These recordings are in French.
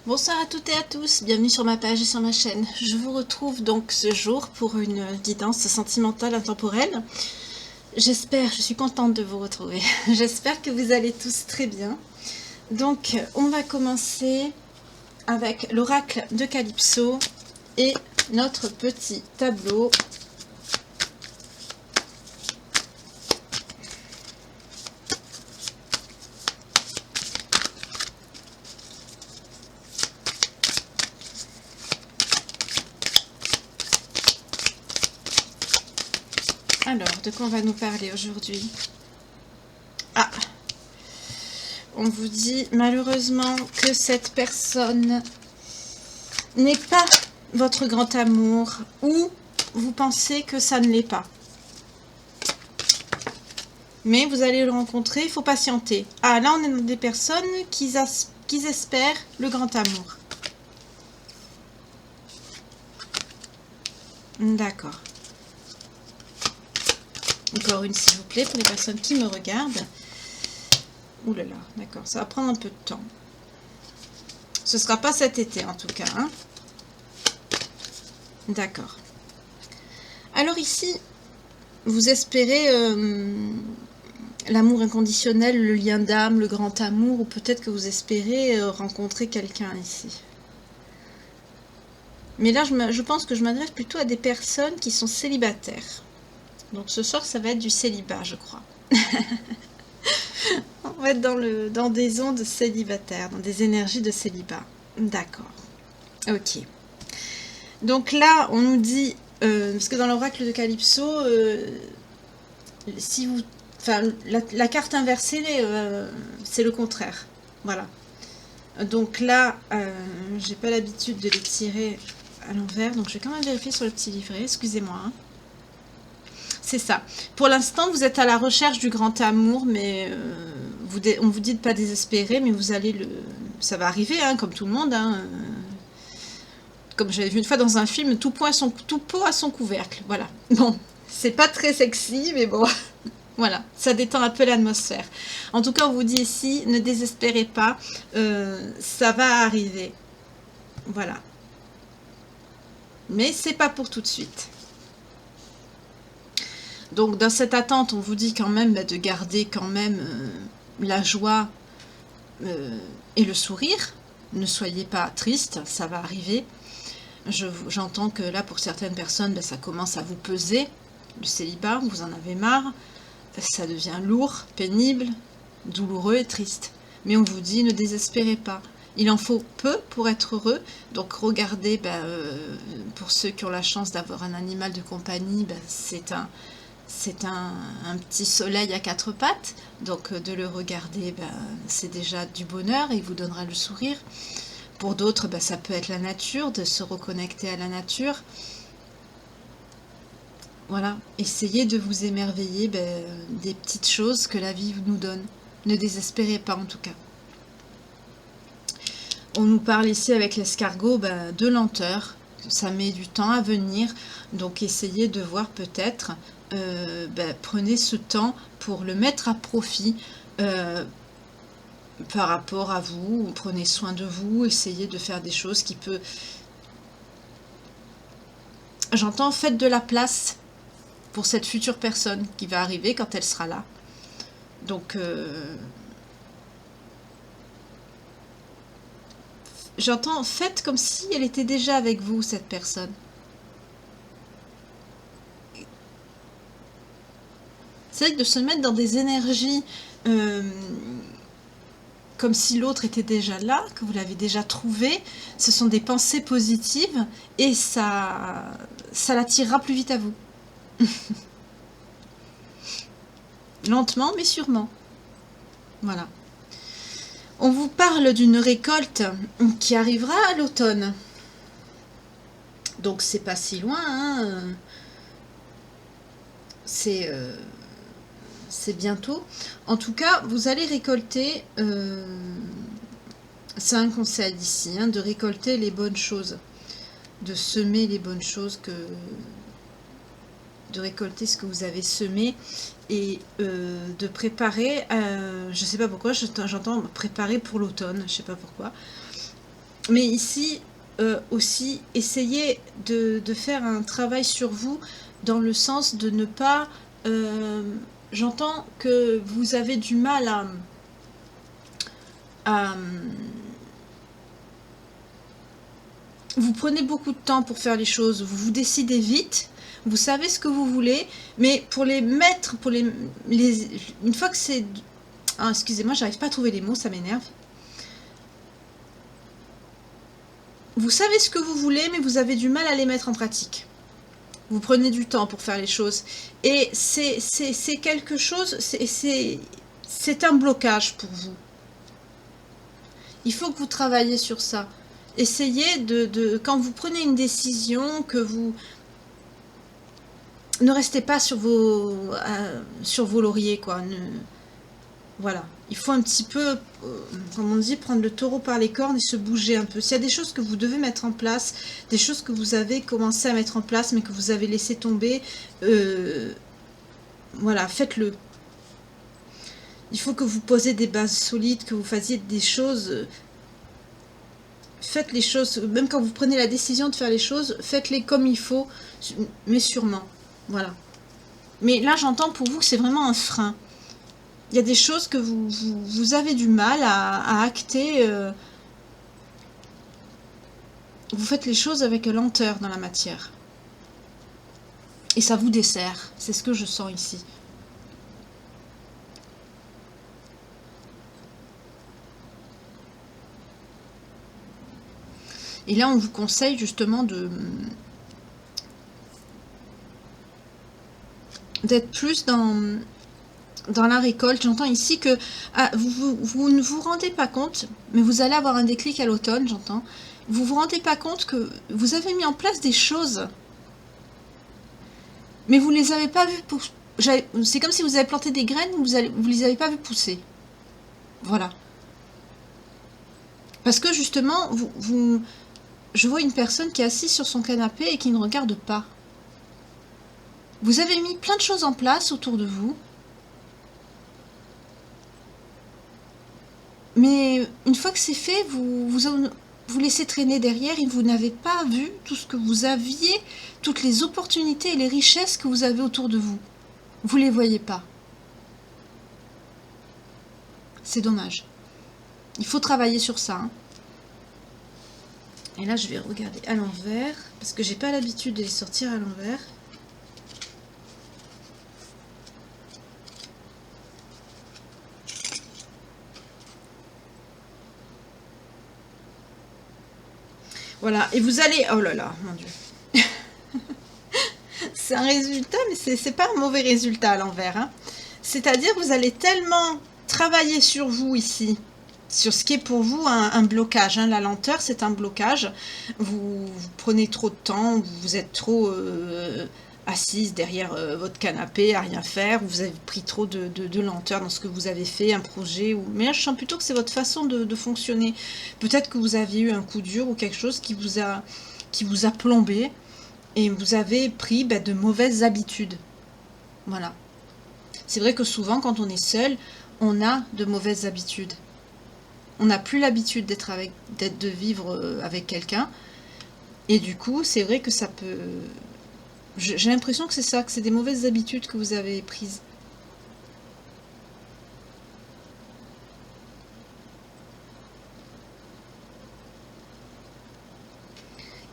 Bonsoir à toutes et à tous, bienvenue sur ma page et sur ma chaîne. Je vous retrouve donc ce jour pour une guidance sentimentale intemporelle. J'espère, je suis contente de vous retrouver. J'espère que vous allez tous très bien. Donc on va commencer avec l'oracle de Calypso et notre petit tableau. Alors, de quoi on va nous parler aujourd'hui? Ah, on vous dit malheureusement que cette personne n'est pas votre grand amour, ou vous pensez que ça ne l'est pas. Mais vous allez le rencontrer, il faut patienter. Ah, là on est dans des personnes qui espèrent le grand amour. D'accord. Encore une s'il vous plaît pour les personnes qui me regardent. Ouh là là, d'accord, ça va prendre un peu de temps. Ce ne sera pas cet été en tout cas. Hein. D'accord. Alors ici, vous espérez l'amour inconditionnel, le lien d'âme, le grand amour, ou peut-être que vous espérez rencontrer quelqu'un ici. Mais là, je pense que je m'adresse plutôt à des personnes qui sont célibataires. Donc ce soir, ça va être du célibat, je crois. On va être dans des ondes célibataires, dans des énergies de célibat. D'accord. Ok. Donc là, on nous dit, parce que dans l'oracle de Calypso, si vous, enfin, la carte inversée, c'est le contraire. Voilà. Donc là, j'ai pas l'habitude de les tirer à l'envers, donc je vais quand même vérifier sur le petit livret. Excusez-moi. Hein. C'est ça. Pour l'instant, vous êtes à la recherche du grand amour, mais on vous dit de pas désespérer, mais vous allez ça va arriver, hein, comme tout le monde. Hein. Comme j'avais vu une fois dans un film, tout pot à son couvercle. Voilà. Bon, c'est pas très sexy, mais bon, voilà, ça détend un peu l'atmosphère. En tout cas, on vous dit ici, ne désespérez pas, ça va arriver. Voilà. Mais c'est pas pour tout de suite. Donc dans cette attente, on vous dit quand même de garder quand même la joie et le sourire. Ne soyez pas triste, ça va arriver. J'entends que là, pour certaines personnes, ça commence à vous peser. Le célibat, vous en avez marre. Ça devient lourd, pénible, douloureux et triste. Mais on vous dit, ne désespérez pas. Il en faut peu pour être heureux. Donc regardez, pour ceux qui ont la chance d'avoir un animal de compagnie, c'est un petit soleil à quatre pattes, donc de le regarder, c'est déjà du bonheur et il vous donnera le sourire. Pour d'autres, ça peut être la nature, de se reconnecter à la nature. Voilà, essayez de vous émerveiller des petites choses que la vie nous donne. Ne désespérez pas en tout cas. On nous parle ici avec l'escargot de lenteur, ça met du temps à venir, donc essayez de voir peut-être... prenez ce temps pour le mettre à profit par rapport à vous, prenez soin de vous, essayez de faire des choses qui peut... J'entends, faites de la place pour cette future personne qui va arriver quand elle sera là. Donc, j'entends, faites comme si elle était déjà avec vous, cette personne. C'est vrai que de se mettre dans des énergies comme si l'autre était déjà là, que vous l'avez déjà trouvé, ce sont des pensées positives et ça l'attirera plus vite à vous. Lentement mais sûrement. Voilà. On vous parle d'une récolte qui arrivera à l'automne. Donc c'est pas si loin, hein. C'est bientôt. En tout cas, vous allez récolter, c'est un conseil ici, hein, de récolter les bonnes choses, de semer les bonnes choses, de récolter ce que vous avez semé et de préparer, je sais pas pourquoi, j'entends préparer pour l'automne, je sais pas pourquoi. Mais ici, aussi, essayez de faire un travail sur vous dans le sens de ne pas... j'entends que vous avez du mal à... Vous prenez beaucoup de temps pour faire les choses, vous vous décidez vite, vous savez ce que vous voulez, mais pour les mettre, une fois que c'est... Ah, excusez-moi, j'arrive pas à trouver les mots, ça m'énerve. Vous savez ce que vous voulez, mais vous avez du mal à les mettre en pratique. Vous prenez du temps pour faire les choses. Et c'est quelque chose, c'est un blocage pour vous. Il faut que vous travailliez sur ça. Essayez quand vous prenez une décision, que vous ne restez pas sur vos lauriers, quoi. Voilà. Il faut un petit peu, comme on dit, prendre le taureau par les cornes et se bouger un peu. S'il y a des choses que vous devez mettre en place, des choses que vous avez commencé à mettre en place, mais que vous avez laissé tomber, voilà, faites-le. Il faut que vous posiez des bases solides, que vous fassiez des choses... Faites les choses, même quand vous prenez la décision de faire les choses, faites-les comme il faut, mais sûrement. Voilà. Mais là, j'entends pour vous que c'est vraiment un frein. Il y a des choses que vous avez du mal à acter. Vous faites les choses avec lenteur dans la matière. Et ça vous dessert. C'est ce que je sens ici. Et là, on vous conseille justement d'être plus dans la récolte. J'entends ici que vous ne vous rendez pas compte, mais vous allez avoir un déclic à l'automne, j'entends. Vous vous rendez pas compte que vous avez mis en place des choses, mais vous les avez pas vues pousser. C'est comme si vous avez planté des graines, vous les avez pas vues pousser. Voilà. Parce que justement, je vois une personne qui est assise sur son canapé et qui ne regarde pas. Vous avez mis plein de choses en place autour de vous. Mais une fois que c'est fait, vous laissez traîner derrière et vous n'avez pas vu tout ce que vous aviez, toutes les opportunités et les richesses que vous avez autour de vous. Vous ne les voyez pas. C'est dommage. Il faut travailler sur ça. Hein. Et là, je vais regarder à l'envers, parce que j'ai pas l'habitude de les sortir à l'envers. Voilà, et vous allez... Oh là là, mon Dieu. C'est un résultat, mais c'est pas un mauvais résultat à l'envers. Hein. C'est-à-dire que vous allez tellement travailler sur vous ici, sur ce qui est pour vous un blocage. Hein. La lenteur, c'est un blocage. Vous prenez trop de temps, vous êtes trop assise derrière votre canapé à rien faire, vous avez pris trop de lenteur dans ce que vous avez fait, un projet. Mais là, je sens plutôt que c'est votre façon de fonctionner. Peut-être que vous aviez eu un coup dur ou quelque chose qui vous a plombé et vous avez pris de mauvaises habitudes. Voilà. C'est vrai que souvent, quand on est seul, on a de mauvaises habitudes. On n'a plus l'habitude de vivre avec quelqu'un. Et du coup, c'est vrai que ça peut... J'ai l'impression que c'est ça, que c'est des mauvaises habitudes que vous avez prises.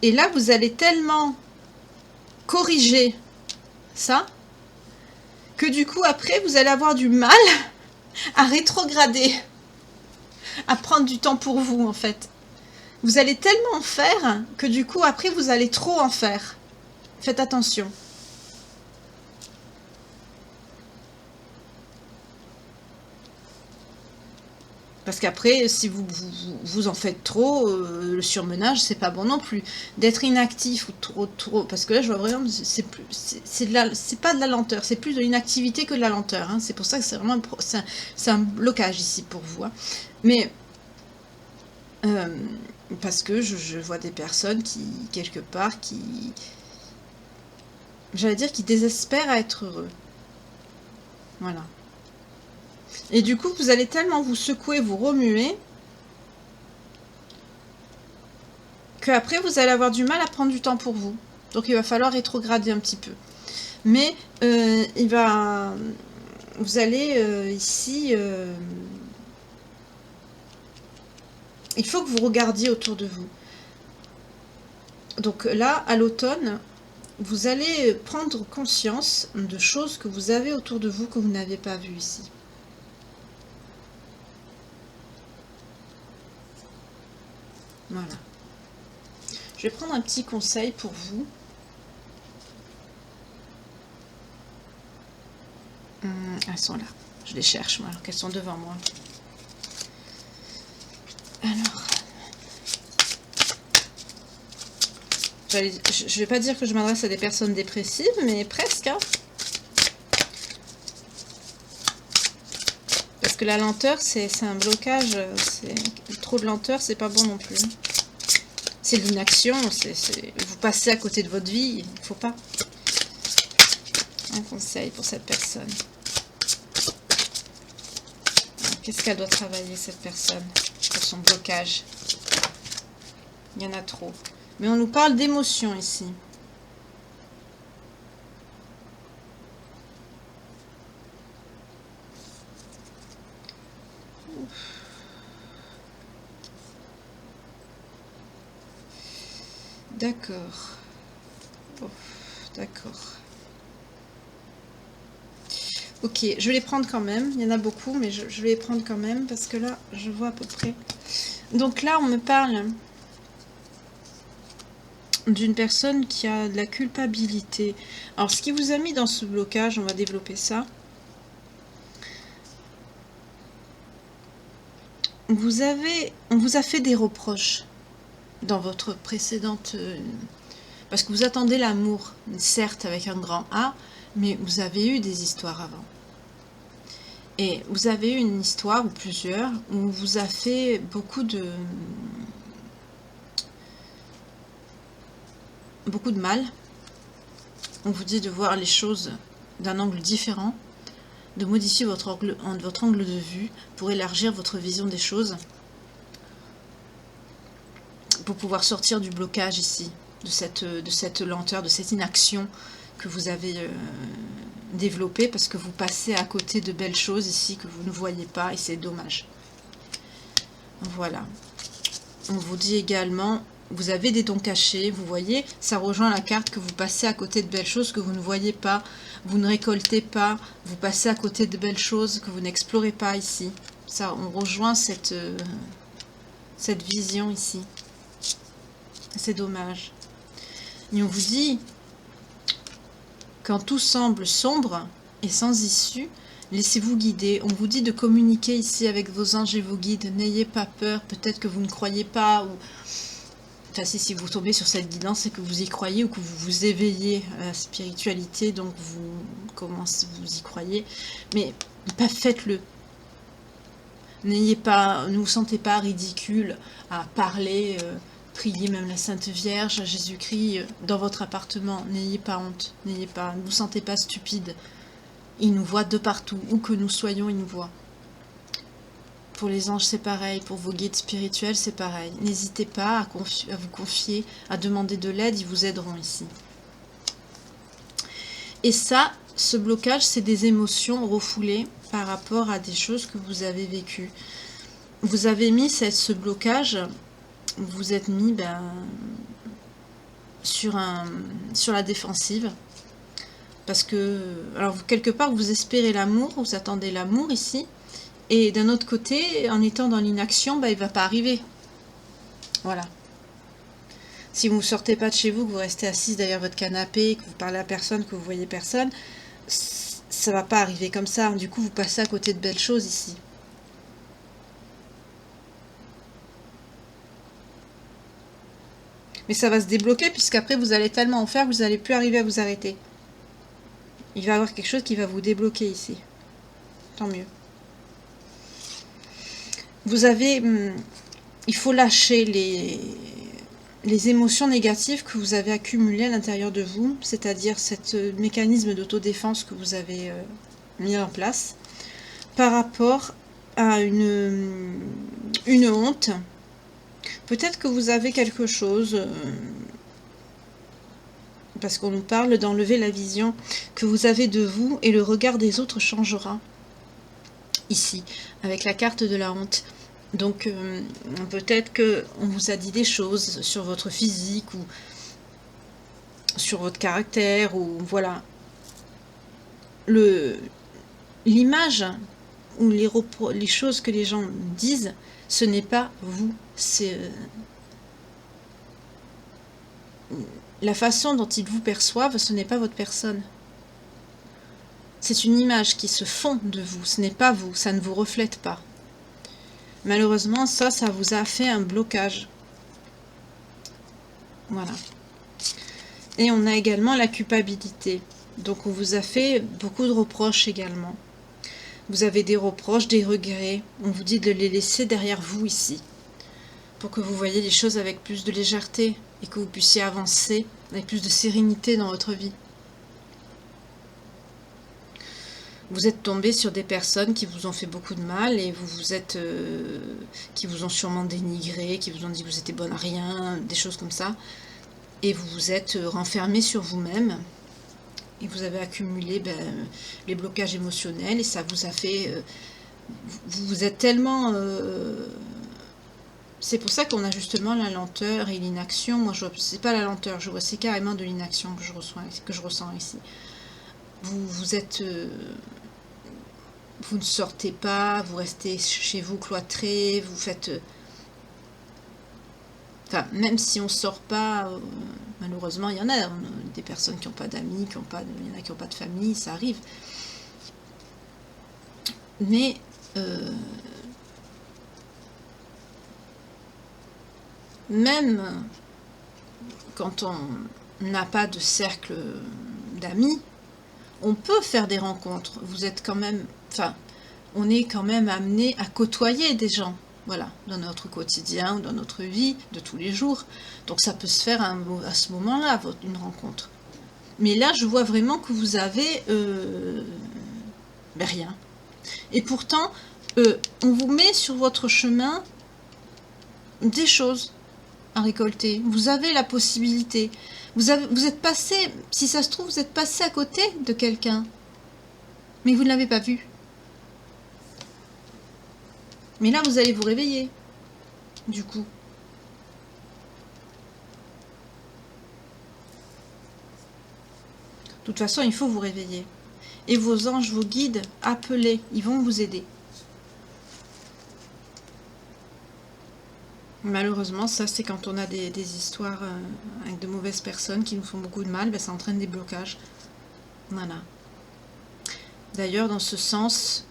Et là, vous allez tellement corriger ça, que du coup, après, vous allez avoir du mal à rétrograder, à prendre du temps pour vous, en fait. Vous allez tellement en faire que du coup, après, vous allez trop en faire. Faites attention. Parce qu'après, si vous en faites trop, le surmenage, c'est pas bon non plus. D'être inactif ou trop... Parce que là, je vois vraiment, c'est pas de la lenteur, c'est plus de l'inactivité que de la lenteur. Hein. C'est pour ça que c'est vraiment c'est un blocage ici pour vous. Hein. Mais... parce que je vois des personnes qui, quelque part, j'allais dire, qui désespèrent à être heureux. Voilà. Et du coup, vous allez tellement vous secouer, vous remuer, qu'après vous allez avoir du mal à prendre du temps pour vous. Donc il va falloir rétrograder un petit peu. Mais vous allez ici... il faut que vous regardiez autour de vous. Donc là, à l'automne, vous allez prendre conscience de choses que vous avez autour de vous que vous n'avez pas vues ici. Voilà. Je vais prendre un petit conseil pour vous. Elles sont là. Je les cherche, moi, alors qu'elles sont devant moi. Alors... je ne vais pas dire que je m'adresse à des personnes dépressives, mais presque. Hein. Parce que la lenteur, c'est un blocage. Trop de lenteur, c'est pas bon non plus. C'est l'inaction. Vous passez à côté de votre vie. Il ne faut pas. Un conseil pour cette personne. Qu'est-ce qu'elle doit travailler, cette personne, pour son blocage? Il y en a trop. Mais on nous parle d'émotions ici. D'accord. D'accord. Ok, je vais les prendre quand même. Il y en a beaucoup, mais je vais les prendre quand même, parce que là, je vois à peu près. Donc là, on me parle d'une personne qui a de la culpabilité. Alors, ce qui vous a mis dans ce blocage, on va développer ça. On vous a fait des reproches dans votre précédente... parce que vous attendez l'amour, certes avec un grand A, mais vous avez eu des histoires avant. Et vous avez eu une histoire, ou plusieurs, où on vous a fait beaucoup de mal. On vous dit de voir les choses d'un angle différent, de modifier votre angle de vue pour élargir votre vision des choses, pour pouvoir sortir du blocage ici, de cette lenteur, de cette inaction que vous avez développée, parce que vous passez à côté de belles choses ici que vous ne voyez pas, et c'est dommage. Voilà. On vous dit également... Vous avez des dons cachés, vous voyez, ça rejoint la carte que vous passez à côté de belles choses que vous ne voyez pas, vous ne récoltez pas, vous passez à côté de belles choses que vous n'explorez pas ici. Ça, on rejoint cette vision ici. C'est dommage. Et on vous dit, quand tout semble sombre et sans issue, laissez-vous guider. On vous dit de communiquer ici avec vos anges et vos guides. N'ayez pas peur, peut-être que vous ne croyez pas, ou... Enfin, si vous tombez sur cette guidance, c'est que vous y croyez ou que vous vous éveillez à la spiritualité, donc vous y croyez. Mais pas faites-le. Ne vous sentez pas ridicule à parler, prier même la Sainte Vierge, Jésus-Christ dans votre appartement. N'ayez pas honte, ne vous sentez pas stupide. Il nous voit de partout, où que nous soyons, il nous voit. Pour les anges, c'est pareil. Pour vos guides spirituels, c'est pareil. N'hésitez pas à vous confier, à demander de l'aide. Ils vous aideront ici. Et ça, ce blocage, c'est des émotions refoulées par rapport à des choses que vous avez vécues. Vous avez mis ce blocage, vous êtes mis sur la défensive. Parce que, alors quelque part, vous espérez l'amour, vous attendez l'amour ici. Et d'un autre côté, en étant dans l'inaction, il ne va pas arriver. Voilà. Si vous ne sortez pas de chez vous, que vous restez assise derrière votre canapé, que vous parlez à personne, que vous voyez personne, ça ne va pas arriver comme ça. Du coup, vous passez à côté de belles choses ici. Mais ça va se débloquer, puisqu'après, vous allez tellement en faire que vous n'allez plus arriver à vous arrêter. Il va y avoir quelque chose qui va vous débloquer ici. Tant mieux. Il faut lâcher les émotions négatives que vous avez accumulées à l'intérieur de vous, c'est-à-dire ce mécanisme d'autodéfense que vous avez mis en place par rapport à une honte Peut-être que vous avez quelque chose, parce qu'on nous parle d'enlever la vision que vous avez de vous et le regard des autres changera. Ici, avec la carte de la honte. Donc, peut-être qu'on vous a dit des choses sur votre physique ou sur votre caractère, ou voilà. L'image ou les choses que les gens disent, ce n'est pas vous. C'est la façon dont ils vous perçoivent, ce n'est pas votre personne. C'est une image qui se fond de vous, ce n'est pas vous, ça ne vous reflète pas. Malheureusement, ça vous a fait un blocage. Voilà. Et on a également la culpabilité. Donc on vous a fait beaucoup de reproches également. Vous avez des reproches, des regrets. On vous dit de les laisser derrière vous ici. Pour que vous voyez les choses avec plus de légèreté et que vous puissiez avancer avec plus de sérénité dans votre vie. Vous êtes tombé sur des personnes qui vous ont fait beaucoup de mal et qui vous ont sûrement dénigré, qui vous ont dit que vous étiez bonne à rien, des choses comme ça. Et vous vous êtes renfermé sur vous-même. Et vous avez accumulé les blocages émotionnels et ça vous a fait... vous êtes tellement... c'est pour ça qu'on a justement la lenteur et l'inaction. Moi, c'est pas la lenteur, je vois, c'est carrément de l'inaction que je ressens ici. Vous êtes... vous ne sortez pas, vous restez chez vous cloîtré, vous faites... Enfin, même si on ne sort pas, malheureusement, il y en a des personnes qui n'ont pas d'amis, il y en a qui n'ont pas de famille, ça arrive. Mais même quand on n'a pas de cercle d'amis, on peut faire des rencontres. Vous êtes quand même... Enfin, on est quand même amené à côtoyer des gens. Voilà, dans notre quotidien, dans notre vie de tous les jours. Donc ça peut se faire à ce moment-là, une rencontre. Mais là, je vois vraiment que vous avez rien. Et pourtant, on vous met sur votre chemin des choses à récolter. Vous avez la possibilité. Vous êtes passé, si ça se trouve, vous êtes passé à côté de quelqu'un. Mais vous ne l'avez pas vu. Mais là, vous allez vous réveiller, du coup. De toute façon, il faut vous réveiller. Et vos anges, vos guides, appelez, ils vont vous aider. Malheureusement, ça, c'est quand on a des histoires avec de mauvaises personnes qui nous font beaucoup de mal, ça entraîne des blocages. Voilà. D'ailleurs, dans ce sens...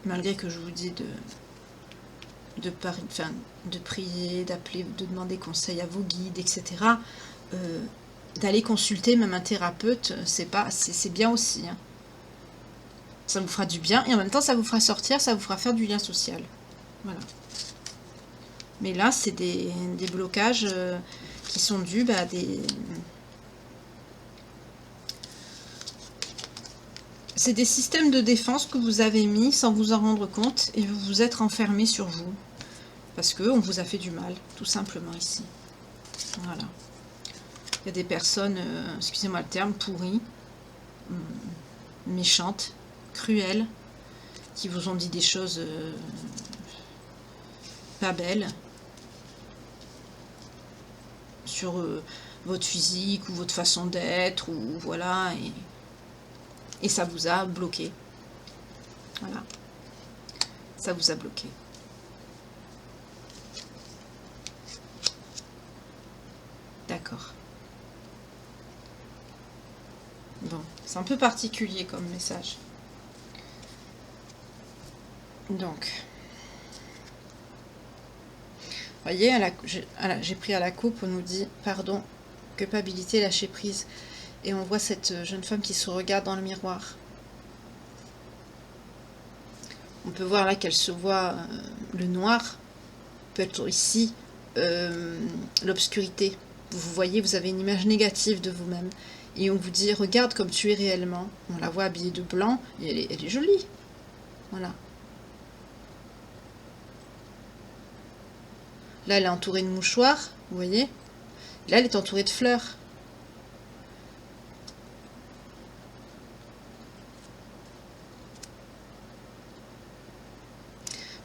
malgré que je vous dis de prier, d'appeler, de demander conseil à vos guides, etc., d'aller consulter même un thérapeute, c'est bien aussi. Hein. Ça vous fera du bien et en même temps ça vous fera sortir, ça vous fera faire du lien social. Voilà. Mais là, c'est des blocages qui sont dus à des... C'est des systèmes de défense que vous avez mis sans vous en rendre compte et vous vous êtes enfermé sur vous. Parce qu'on vous a fait du mal, tout simplement ici. Voilà. Il y a des personnes, excusez-moi le terme, pourries, méchantes, cruelles, qui vous ont dit des choses pas belles sur votre physique ou votre façon d'être, ou voilà, et ça vous a bloqué. Voilà. Ça vous a bloqué. D'accord. Bon, c'est un peu particulier comme message. Donc, voyez, j'ai pris à la coupe, on nous dit pardon, culpabilité, lâcher prise. Et on voit cette jeune femme qui se regarde dans le miroir. On peut voir là qu'elle se voit le noir, peut être ici l'obscurité. Vous voyez, vous avez une image négative de vous-même. Et on vous dit, regarde comme tu es réellement. On la voit habillée de blanc, et elle est jolie. Voilà. Là, elle est entourée de mouchoirs, vous voyez. Là, elle est entourée de fleurs.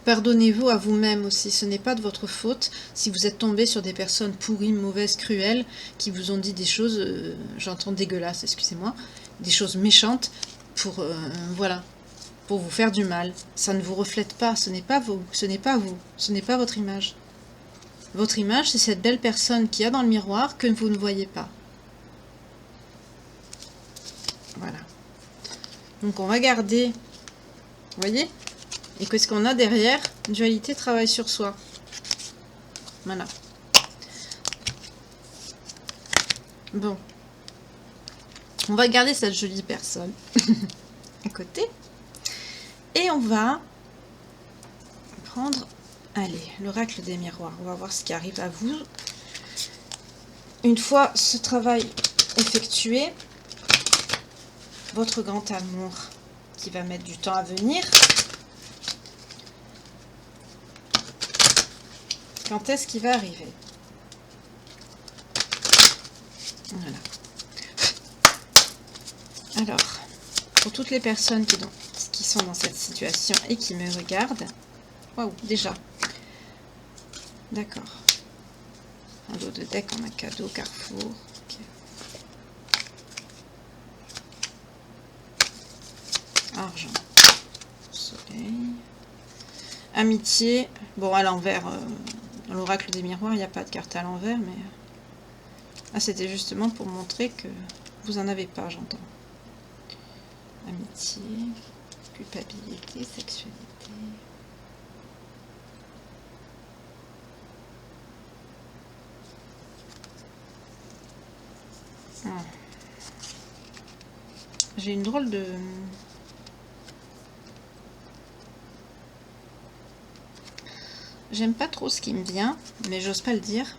Pardonnez-vous à vous-même aussi, ce n'est pas de votre faute si vous êtes tombé sur des personnes pourries, mauvaises, cruelles, qui vous ont dit des choses, j'entends dégueulasses, excusez-moi, des choses méchantes pour, voilà, pour vous faire du mal. Ça ne vous reflète pas, ce n'est pas vous, ce n'est pas vous, ce n'est pas votre image. Votre image, c'est cette belle personne qu'il y a dans le miroir que vous ne voyez pas. Voilà. Donc on va garder, vous voyez ? Et qu'est-ce qu'on a derrière? Dualité, travail sur soi. Voilà. Bon. On va garder cette jolie personne à côté. Et on va prendre, allez, l'oracle des miroirs. On va voir ce qui arrive à vous. Une fois ce travail effectué, votre grand amour qui va mettre du temps à venir. Quand est-ce qu'il va arriver? Voilà. Alors, pour toutes les personnes qui sont dans cette situation et qui me regardent, waouh, déjà. D'accord. Un lot de deck en un cadeau, Carrefour. Okay. Argent. Soleil. Amitié. Bon, à l'envers. Dans l'oracle des miroirs, il n'y a pas de carte à l'envers, mais... Ah, c'était justement pour montrer que vous en avez pas, j'entends. Amitié, culpabilité, sexualité... Ah. J'ai une drôle de... J'aime pas trop ce qui me vient, mais j'ose pas le dire.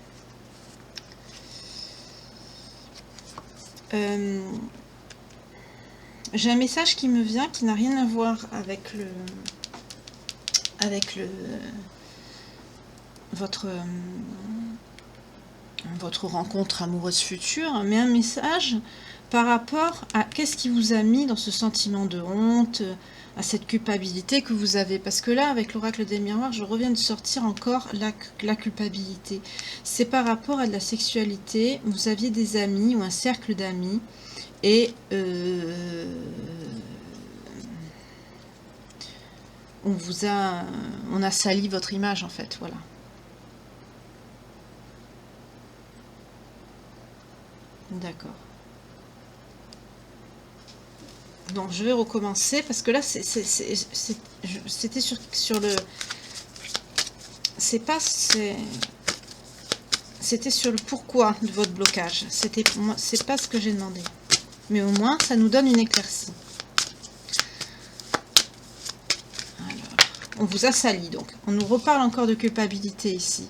J'ai un message qui me vient qui n'a rien à voir avec votre rencontre amoureuse future, mais un message par rapport à qu'est-ce qui vous a mis dans ce sentiment de honte, à cette culpabilité que vous avez. Parce que là, avec l'oracle des miroirs, je reviens de sortir encore la culpabilité. C'est par rapport à de la sexualité. Vous aviez des amis ou un cercle d'amis et on a sali votre image en fait, voilà. D'accord. Donc je vais recommencer parce que là c'était sur le... C'était sur le pourquoi de votre blocage. C'est pas ce que j'ai demandé. Mais au moins ça nous donne une éclaircie. Alors, on vous a sali donc. On nous reparle encore de culpabilité ici.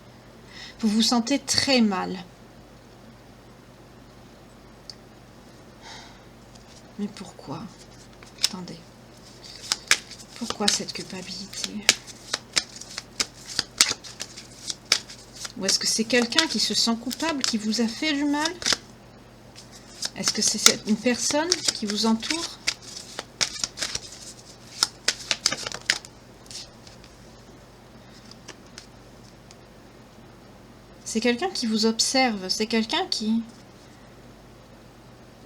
Vous vous sentez très mal. Mais pourquoi? Attendez. Pourquoi cette culpabilité? Ou est-ce que c'est quelqu'un qui se sent coupable, qui vous a fait du mal? Est-ce que c'est une personne qui vous entoure? C'est quelqu'un qui vous observe, c'est quelqu'un qui...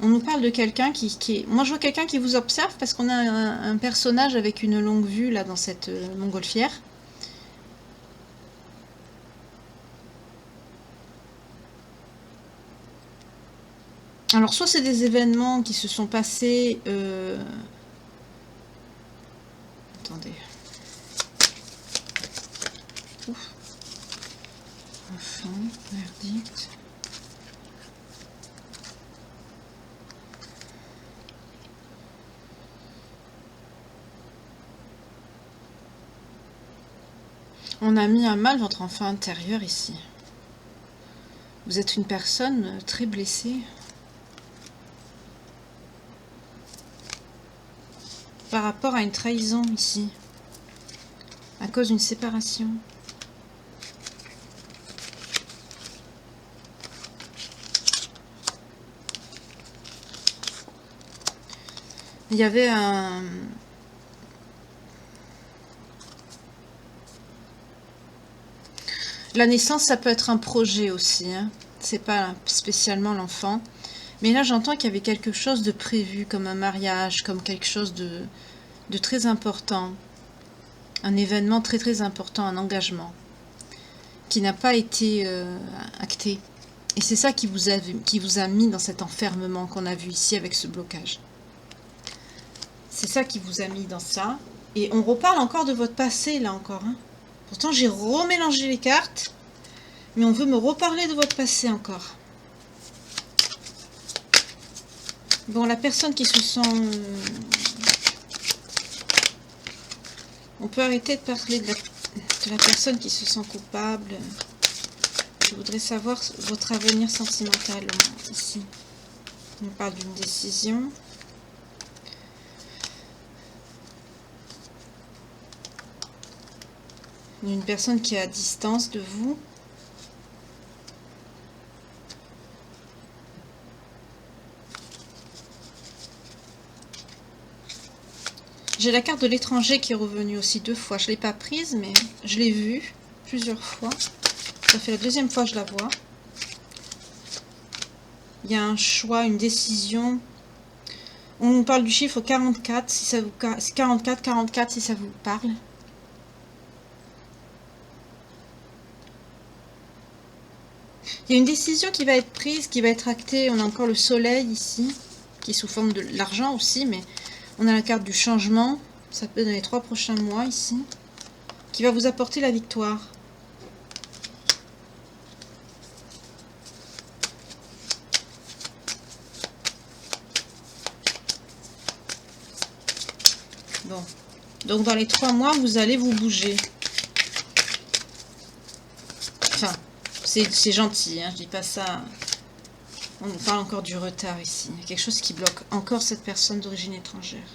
On nous parle de quelqu'un qui est... Moi, je vois quelqu'un qui vous observe parce qu'on a un personnage avec une longue vue, là, dans cette montgolfière. Alors, soit c'est des événements qui se sont passés... Attendez. Ouf. Enfant, verdict... On a mis à mal votre enfant intérieur ici. Vous êtes une personne très blessée. Par rapport à une trahison ici. À cause d'une séparation. Il y avait un... La naissance, ça peut être un projet aussi, hein. C'est pas spécialement l'enfant. Mais là, j'entends qu'il y avait quelque chose de prévu, comme un mariage, comme quelque chose de très important. Un événement très très important, un engagement, qui n'a pas été acté. Et c'est ça qui vous a mis dans cet enfermement qu'on a vu ici avec ce blocage. C'est ça qui vous a mis dans ça. Et on reparle encore de votre passé, là encore, hein. Pourtant, j'ai remélangé les cartes, mais on veut me reparler de votre passé encore. Bon, la personne qui se sent... On peut arrêter de parler de la personne qui se sent coupable. Je voudrais savoir votre avenir sentimental, ici. On parle d'une décision. D'une personne qui est à distance de vous. J'ai la carte de l'étranger qui est revenue aussi 2 fois. Je ne l'ai pas prise, mais je l'ai vue plusieurs fois. Ça fait la 2e fois que je la vois. Il y a un choix, une décision. On nous parle du chiffre 44, si ça vous 44 si ça vous parle. Il y a une décision qui va être prise, qui va être actée. On a encore le soleil ici, qui est sous forme de l'argent aussi, mais on a la carte du changement. Ça peut être dans les 3 prochains mois ici, qui va vous apporter la victoire. Bon, donc dans les 3 mois, vous allez vous bouger. Enfin, c'est gentil, hein, je dis pas ça. On parle encore du retard ici. Il y a quelque chose qui bloque encore cette personne d'origine étrangère,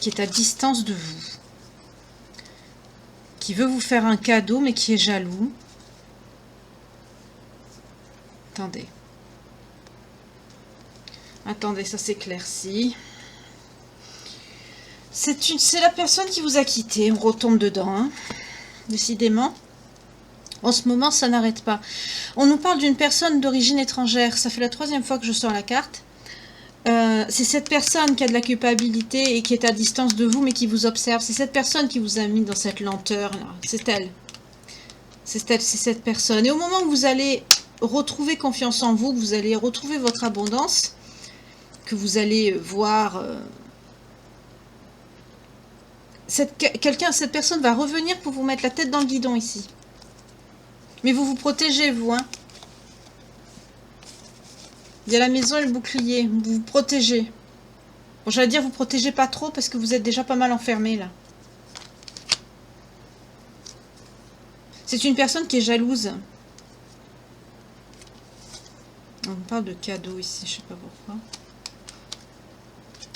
qui est à distance de vous, qui veut vous faire un cadeau, mais qui est jaloux. Attendez. Attendez, ça s'éclaircit. C'est la personne qui vous a quitté. On retombe dedans, hein. Décidément. En ce moment, ça n'arrête pas. On nous parle d'une personne d'origine étrangère. Ça fait la 3e fois que je sors la carte. C'est cette personne qui a de la culpabilité et qui est à distance de vous, mais qui vous observe. C'est cette personne qui vous a mis dans cette lenteur-là. C'est elle. C'est cette personne. Et au moment où vous allez retrouver confiance en vous, que vous allez retrouver votre abondance, que vous allez voir... cette personne va revenir pour vous mettre la tête dans le guidon ici. Mais vous vous protégez, vous, hein. Il y a la maison et le bouclier. Vous vous protégez. Bon, j'allais dire, vous protégez pas trop parce que vous êtes déjà pas mal enfermé, là. C'est une personne qui est jalouse. On parle de cadeau ici, je sais pas pourquoi.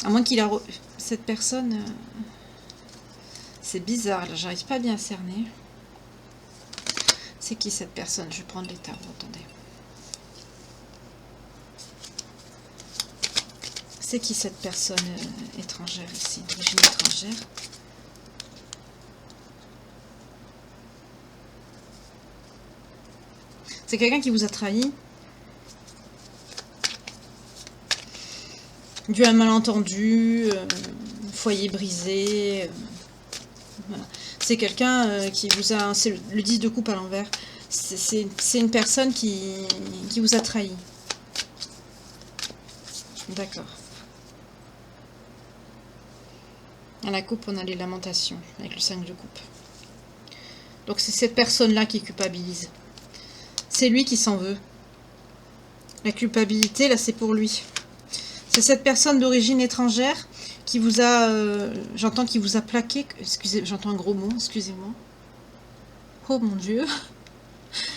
À moins qu'il a... Cette personne... C'est bizarre, là, j'arrive pas bien à cerner. C'est qui cette personne? Je vais prendre les tarots, attendez. C'est qui cette personne étrangère ici, d'origine étrangère? C'est quelqu'un qui vous a trahi. Dû à un malentendu, foyer brisé. Voilà. C'est quelqu'un qui vous a... C'est le 10 de coupe à l'envers. C'est une personne qui vous a trahi. D'accord. À la coupe, on a les lamentations, avec le 5 de coupe. Donc c'est cette personne-là qui culpabilise. C'est lui qui s'en veut. La culpabilité, là, c'est pour lui. C'est cette personne d'origine étrangère qui vous a... j'entends qu'il vous a plaqué. Excusez, j'entends un gros mot, excusez-moi. Oh mon Dieu.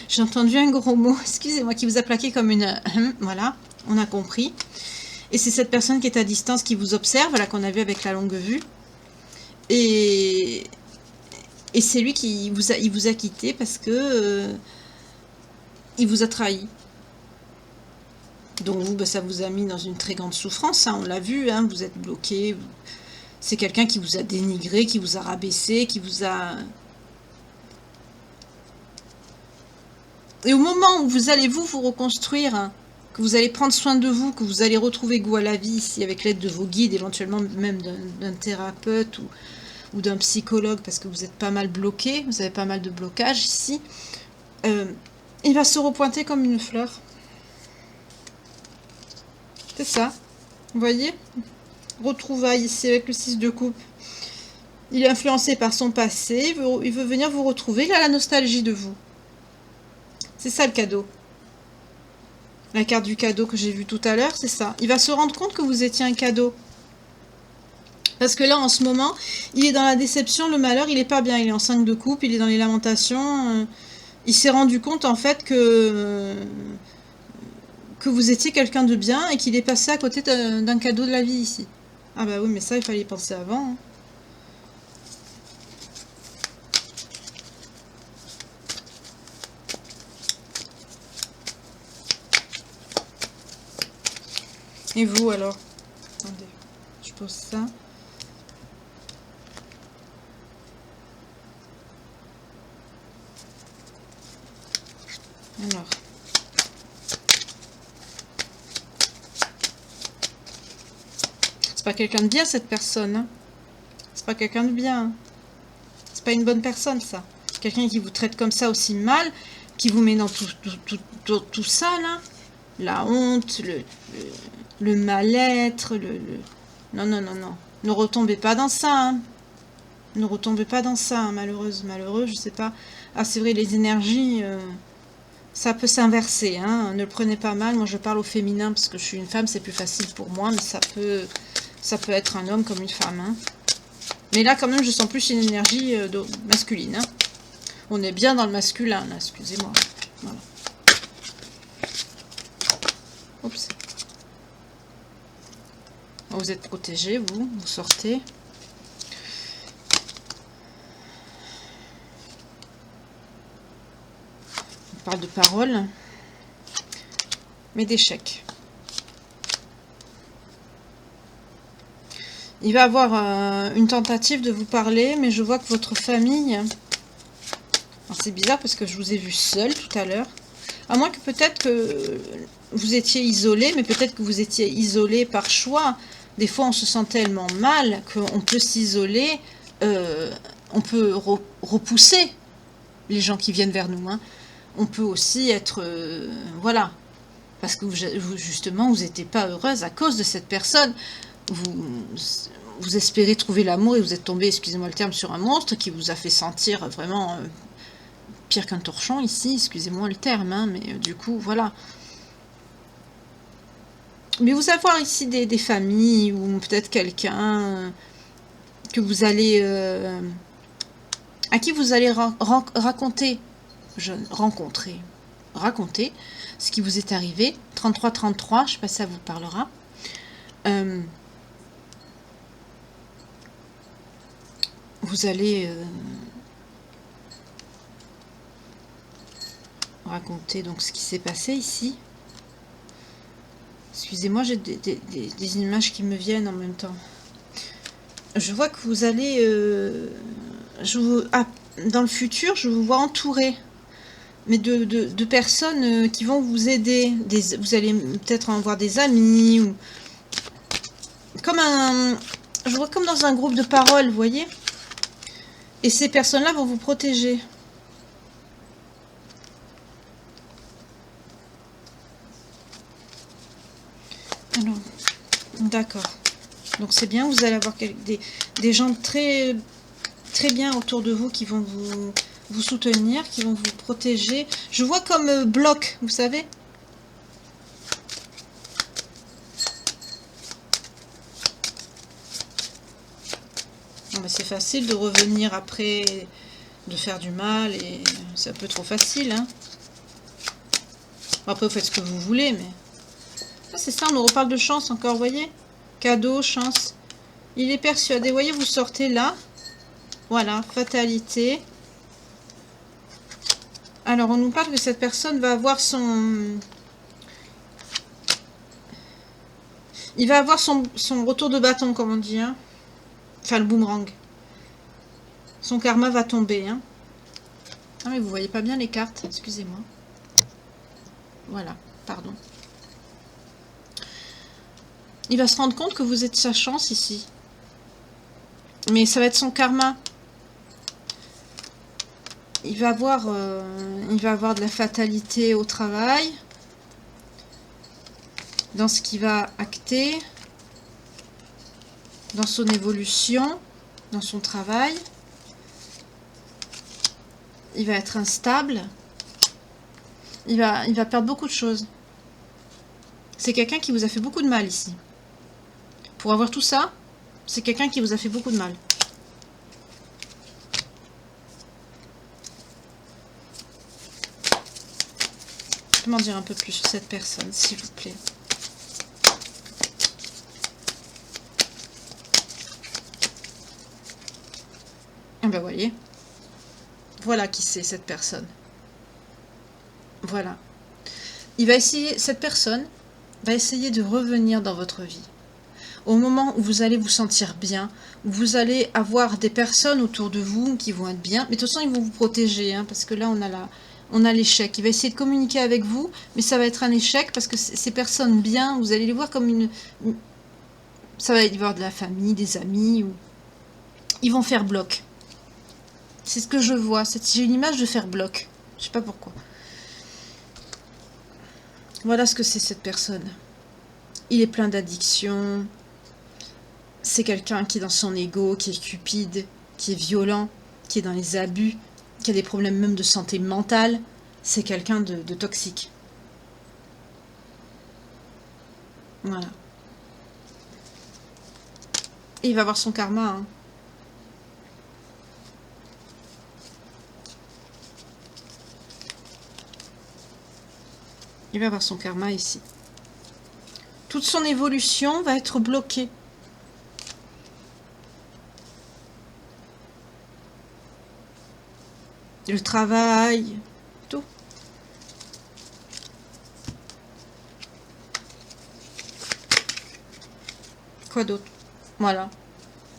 J'ai entendu un gros mot, excusez-moi, qui vous a plaqué comme une... Voilà, on a compris. Et c'est cette personne qui est à distance qui vous observe, là, qu'on a vu avec la longue vue. Et c'est lui qui il vous a quitté parce que il vous a trahi. Donc vous, bah, ça vous a mis dans une très grande souffrance, hein, on l'a vu, hein, vous êtes bloqué. C'est quelqu'un qui vous a dénigré, qui vous a rabaissé, qui vous a... Et au moment où vous allez vous reconstruire, hein, que vous allez prendre soin de vous, que vous allez retrouver goût à la vie ici avec l'aide de vos guides, éventuellement même d'un thérapeute ou d'un psychologue, parce que vous êtes pas mal bloqué, vous avez pas mal de blocages ici, il va se repointer comme une fleur. C'est ça. Vous voyez? Retrouvailles ici avec le 6 de coupe. Il est influencé par son passé, il veut venir vous retrouver, il a la nostalgie de vous. C'est ça le cadeau. La carte du cadeau que j'ai vue tout à l'heure, c'est ça. Il va se rendre compte que vous étiez un cadeau. Parce que là, en ce moment, il est dans la déception, le malheur, il est pas bien. Il est en 5 de coupe, il est dans les lamentations. Il s'est rendu compte, en fait, que vous étiez quelqu'un de bien et qu'il est passé à côté d'un cadeau de la vie ici. Ah bah oui, mais ça, il fallait y penser avant. Hein. Et vous, alors? Attendez, je pose ça. Alors. C'est pas quelqu'un de bien, cette personne. Hein. C'est pas quelqu'un de bien. C'est pas une bonne personne, ça. Quelqu'un qui vous traite comme ça aussi mal, qui vous met dans tout ça, là. La honte, le mal-être, Non, non, non, non. Ne retombez pas dans ça, hein. Ne retombez pas dans ça, hein, malheureuse, malheureux, je sais pas. Ah, c'est vrai, les énergies, ça peut s'inverser, hein. Ne le prenez pas mal. Moi, je parle au féminin parce que je suis une femme, c'est plus facile pour moi, mais ça peut être un homme comme une femme, hein. Mais là, quand même, je sens plus une énergie masculine, hein. On est bien dans le masculin, là, excusez-moi. Voilà. Oups. Vous êtes protégé, vous sortez. On parle de paroles, mais d'échecs. Il va avoir une tentative de vous parler, mais je vois que votre famille... C'est bizarre parce que je vous ai vu seul tout à l'heure. À moins que peut-être que vous étiez isolé, mais peut-être que vous étiez isolé par choix. Des fois, on se sent tellement mal qu'on peut s'isoler, on peut repousser les gens qui viennent vers nous. Hein. On peut aussi être... voilà. Parce que justement, vous n'étiez pas heureuse à cause de cette personne. Vous espérez trouver l'amour et vous êtes tombé, excusez-moi le terme, sur un monstre qui vous a fait sentir vraiment... pire qu'un torchon ici, excusez-moi le terme, hein, mais du coup, voilà. Mais vous allez voir ici des familles ou peut-être quelqu'un que vous allez... à qui vous allez raconter ce qui vous est arrivé. 33-33, je ne sais pas si ça vous parlera. Vous allez... raconter donc ce qui s'est passé ici. Excusez-moi, j'ai des images qui me viennent en même temps. Je vois que vous allez... dans le futur, je vous vois entouré. Mais de personnes qui vont vous aider. Vous allez peut-être en voir des amis. Ou, comme je vois comme dans un groupe de parole, vous voyez. Et ces personnes-là vont vous protéger. Alors, d'accord. Donc c'est bien, vous allez avoir des gens très, très bien autour de vous qui vont vous soutenir, qui vont vous protéger. Je vois comme bloc, vous savez. C'est facile de revenir après, de faire du mal, et c'est un peu trop facile. Hein. Après, vous faites ce que vous voulez, mais... C'est ça, on nous reparle de chance encore, vous voyez? Cadeau, chance. Il est persuadé, vous voyez, vous sortez là. Voilà, fatalité. Alors, on nous parle que cette personne va avoir son... Il va avoir son retour de bâton, comme on dit. Hein. Enfin, le boomerang. Son karma va tomber. Hein. Ah, mais vous voyez pas bien les cartes. Excusez-moi. Voilà, pardon. Il va se rendre compte que vous êtes sa chance ici. Mais ça va être son karma. Il va avoir de la fatalité au travail. Dans ce qu'il va acter. Dans son évolution. Dans son travail. Il va être instable. Il va perdre beaucoup de choses. C'est quelqu'un qui vous a fait beaucoup de mal ici. Pour avoir tout ça, c'est quelqu'un qui vous a fait beaucoup de mal. Comment dire un peu plus sur cette personne, s'il vous plaît. Ah ben voyez. Voilà qui c'est cette personne. Voilà. Il va essayer, cette personne va essayer de revenir dans votre vie. Au moment où vous allez vous sentir bien, où vous allez avoir des personnes autour de vous qui vont être bien, mais de toute façon ils vont vous protéger, hein, parce que là on a l'échec. Il va essayer de communiquer avec vous, mais ça va être un échec parce que ces personnes bien, vous allez les voir comme ça va y avoir de la famille, des amis, ou ils vont faire bloc. C'est ce que je vois. J'ai une image de faire bloc. Je sais pas pourquoi. Voilà ce que c'est cette personne. Il est plein d'addictions. C'est quelqu'un qui est dans son ego, qui est cupide, qui est violent, qui est dans les abus, qui a des problèmes même de santé mentale. C'est quelqu'un de toxique. Voilà. Et il va avoir son karma. Hein. Il va avoir son karma ici. Toute son évolution va être bloquée. Le travail, tout. Quoi d'autre? Voilà.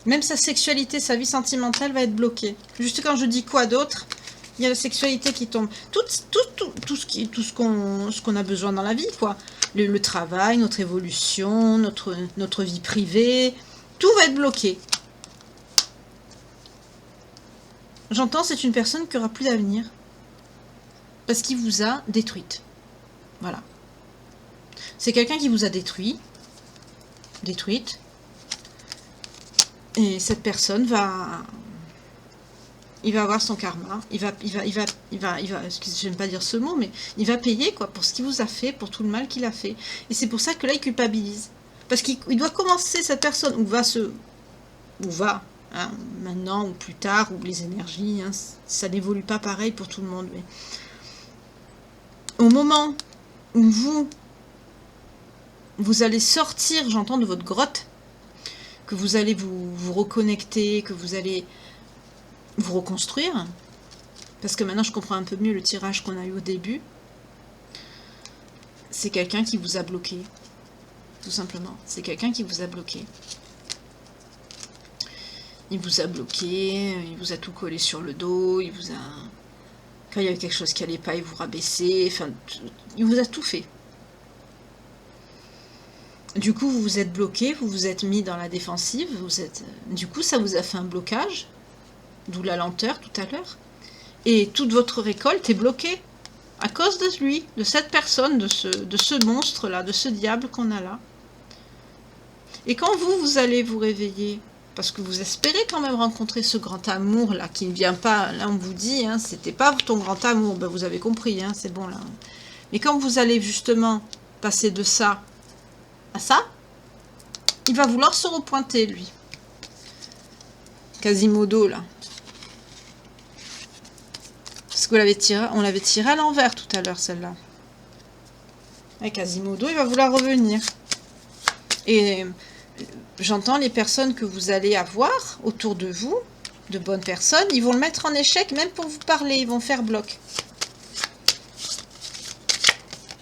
Même sa sexualité, sa vie sentimentale va être bloquée. Juste quand je dis quoi d'autre, il y a la sexualité qui tombe. Tout ce qu'on a besoin dans la vie, quoi. Le travail, notre évolution, notre vie privée, tout va être bloqué. J'entends, c'est une personne qui aura plus d'avenir. Parce qu'il vous a détruite. Voilà. C'est quelqu'un qui vous a détruite. Et cette personne il va avoir son karma. Il va, j'aime pas dire ce mot, mais il va payer, quoi, pour ce qu'il vous a fait, pour tout le mal qu'il a fait. Et c'est pour ça que là, il culpabilise. Parce qu'il doit commencer, cette personne, hein, maintenant ou plus tard, ou les énergies, hein, ça n'évolue pas pareil pour tout le monde. Mais au moment où vous allez sortir, j'entends, de votre grotte, que vous allez vous reconnecter, que vous allez vous reconstruire, parce que maintenant je comprends un peu mieux le tirage qu'on a eu au début, c'est quelqu'un qui vous a bloqué, tout simplement. C'est quelqu'un qui vous a bloqué. Il vous a bloqué, il vous a tout collé sur le dos, il vous a... Quand il y avait quelque chose qui n'allait pas, il vous rabaissait, enfin, il vous a tout fait. Du coup, vous vous êtes bloqué, vous vous êtes mis dans la défensive, du coup, ça vous a fait un blocage, d'où la lenteur tout à l'heure, et toute votre récolte est bloquée à cause de lui, de cette personne, de ce monstre-là, de ce diable qu'on a là. Et quand vous allez vous réveiller, parce que vous espérez quand même rencontrer ce grand amour-là, qui ne vient pas, là on vous dit, hein, c'était pas ton grand amour, ben vous avez compris, hein, c'est bon là. Mais quand vous allez justement passer de ça à ça, il va vouloir se repointer, lui. Quasimodo, là. Parce qu'on l'avait tiré à l'envers tout à l'heure, celle-là. Et Quasimodo, il va vouloir revenir. Et j'entends les personnes que vous allez avoir autour de vous, de bonnes personnes, ils vont le mettre en échec, même pour vous parler, ils vont faire bloc.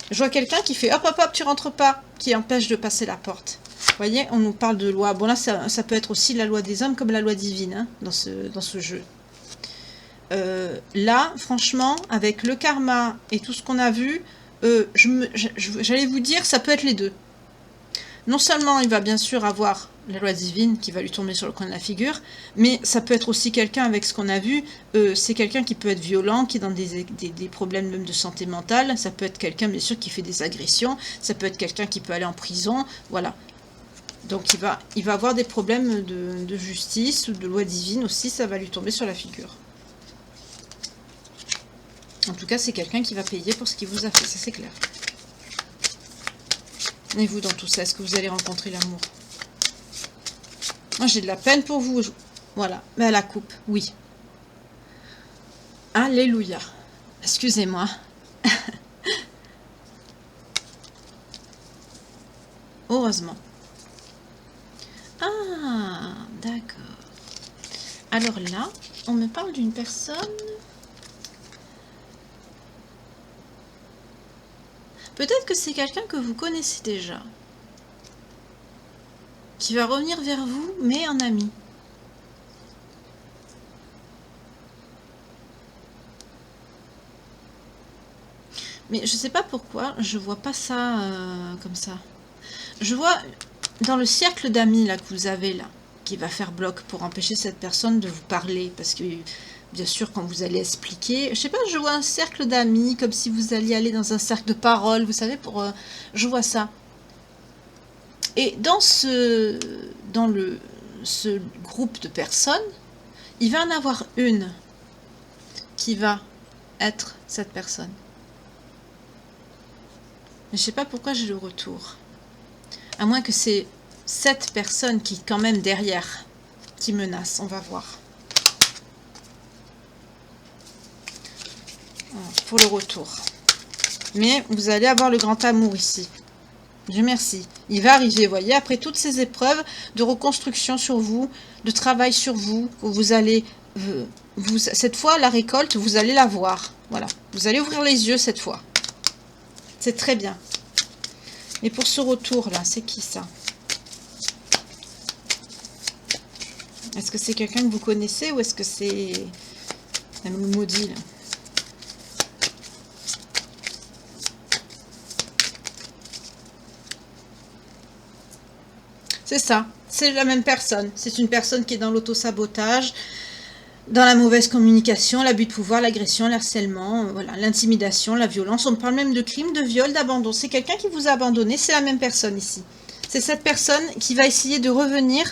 Je vois quelqu'un qui fait hop, hop, hop, tu rentres pas, qui empêche de passer la porte. voyez, on nous parle de loi. Bon là, ça peut être aussi la loi des hommes comme la loi divine hein, dans ce jeu. Là, franchement, avec le karma et tout ce qu'on a vu, j'allais vous dire, ça peut être les deux. Non seulement il va bien sûr avoir la loi divine qui va lui tomber sur le coin de la figure, mais ça peut être aussi quelqu'un avec ce qu'on a vu, c'est quelqu'un qui peut être violent, qui est dans des problèmes même de santé mentale, ça peut être quelqu'un bien sûr qui fait des agressions, ça peut être quelqu'un qui peut aller en prison, voilà. Donc il va avoir des problèmes de justice ou de loi divine aussi, ça va lui tomber sur la figure. En tout cas, c'est quelqu'un qui va payer pour ce qu'il vous a fait, ça c'est clair. Et vous, dans tout ça, est-ce que vous allez rencontrer l'amour? Moi, j'ai de la peine pour vous. Voilà, mais à la coupe, oui. Alléluia. Excusez-moi. Heureusement. Ah, d'accord. Alors là, on me parle d'une personne... Peut-être que c'est quelqu'un que vous connaissez déjà. Qui va revenir vers vous, mais en ami. Mais je sais pas pourquoi, je vois pas ça comme ça. Je vois dans le cercle d'amis là que vous avez là, qui va faire bloc pour empêcher cette personne de vous parler, parce que bien sûr quand vous allez expliquer, je sais pas, je vois un cercle d'amis comme si vous alliez aller dans un cercle de parole, vous savez, pour je vois ça. Et dans ce groupe de personnes, il va en avoir une qui va être cette personne. Mais je sais pas pourquoi j'ai le retour. À moins que c'est cette personne qui, quand même, derrière, qui menace. On va voir. Pour le retour. Mais vous allez avoir le grand amour ici. Dieu merci. Il va arriver, vous voyez, après toutes ces épreuves de reconstruction sur vous, de travail sur vous, vous allez... cette fois, la récolte, vous allez la voir. Voilà. Vous allez ouvrir les yeux cette fois. C'est très bien. Et pour ce retour-là, c'est qui ça? Est-ce que c'est quelqu'un que vous connaissez ou est-ce que c'est le maudit là? C'est ça, c'est la même personne. C'est une personne qui est dans l'auto-sabotage, dans la mauvaise communication, l'abus de pouvoir, l'agression, l'harcèlement, voilà, l'intimidation, la violence. On parle même de crime, de viol, d'abandon. C'est quelqu'un qui vous a abandonné, c'est la même personne ici. C'est cette personne qui va essayer de revenir,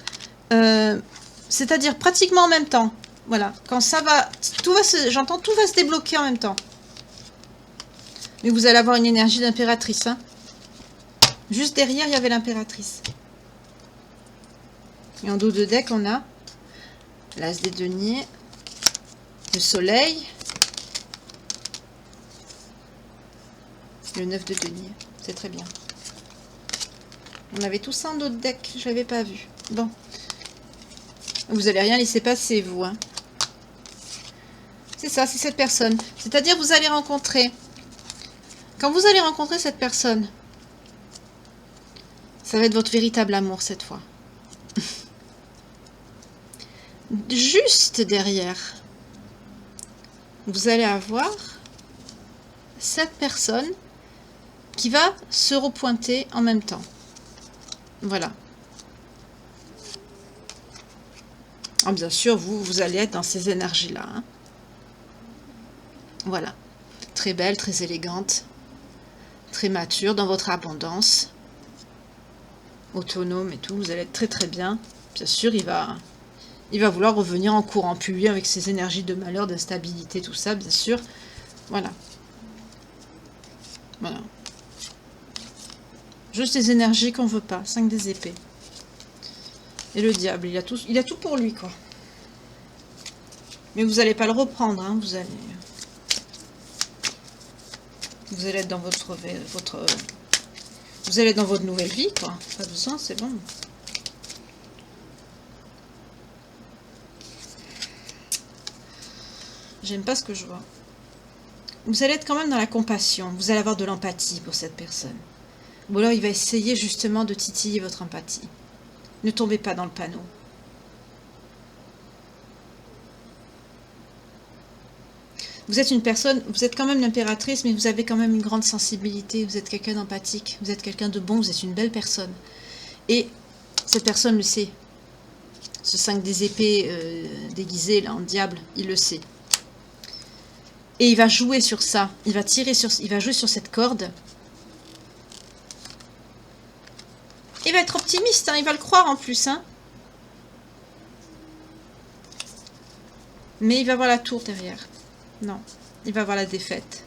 c'est-à-dire pratiquement en même temps. Voilà, quand ça va, j'entends tout va se débloquer en même temps. Mais vous allez avoir une énergie d'impératrice. Hein. Juste derrière, il y avait l'impératrice. Et en dos de deck, on a l'as des deniers, le soleil, le 9 de denier. C'est très bien. On avait tout ça en dos de deck, je l'avais pas vu. Bon. Vous allez rien laisser passer, vous. Hein. C'est ça, c'est cette personne. C'est-à-dire, vous allez rencontrer... Quand vous allez rencontrer cette personne, ça va être votre véritable amour cette fois. Juste derrière, vous allez avoir cette personne qui va se repointer en même temps. Voilà. Ah, bien sûr, vous allez être dans ces énergies-là. Hein. Voilà. Très belle, très élégante, très mature, dans votre abondance. Autonome et tout, vous allez être très très bien. Bien sûr, il va vouloir revenir en courant, puis lui, avec ses énergies de malheur, d'instabilité, tout ça, bien sûr. Voilà. Voilà. Juste les énergies qu'on veut pas. 5 des épées. Et le diable, il a tout pour lui, quoi. Mais vous n'allez pas le reprendre, hein. Vous allez être dans vous allez être dans votre nouvelle vie, quoi. Pas besoin, c'est bon. J'aime pas ce que je vois. Vous allez être quand même dans la compassion. Vous allez avoir de l'empathie pour cette personne. Ou alors il va essayer justement de titiller votre empathie. Ne tombez pas dans le panneau. Vous êtes une personne, vous êtes quand même l'impératrice, mais vous avez quand même une grande sensibilité. Vous êtes quelqu'un d'empathique, vous êtes quelqu'un de bon, vous êtes une belle personne. Et cette personne le sait. Ce 5 des épées déguisé là en diable, il le sait. Et il va jouer sur ça. Il va jouer sur cette corde. Il va être optimiste, hein, il va le croire en plus, hein. Mais il va voir la tour derrière. Non, il va voir la défaite.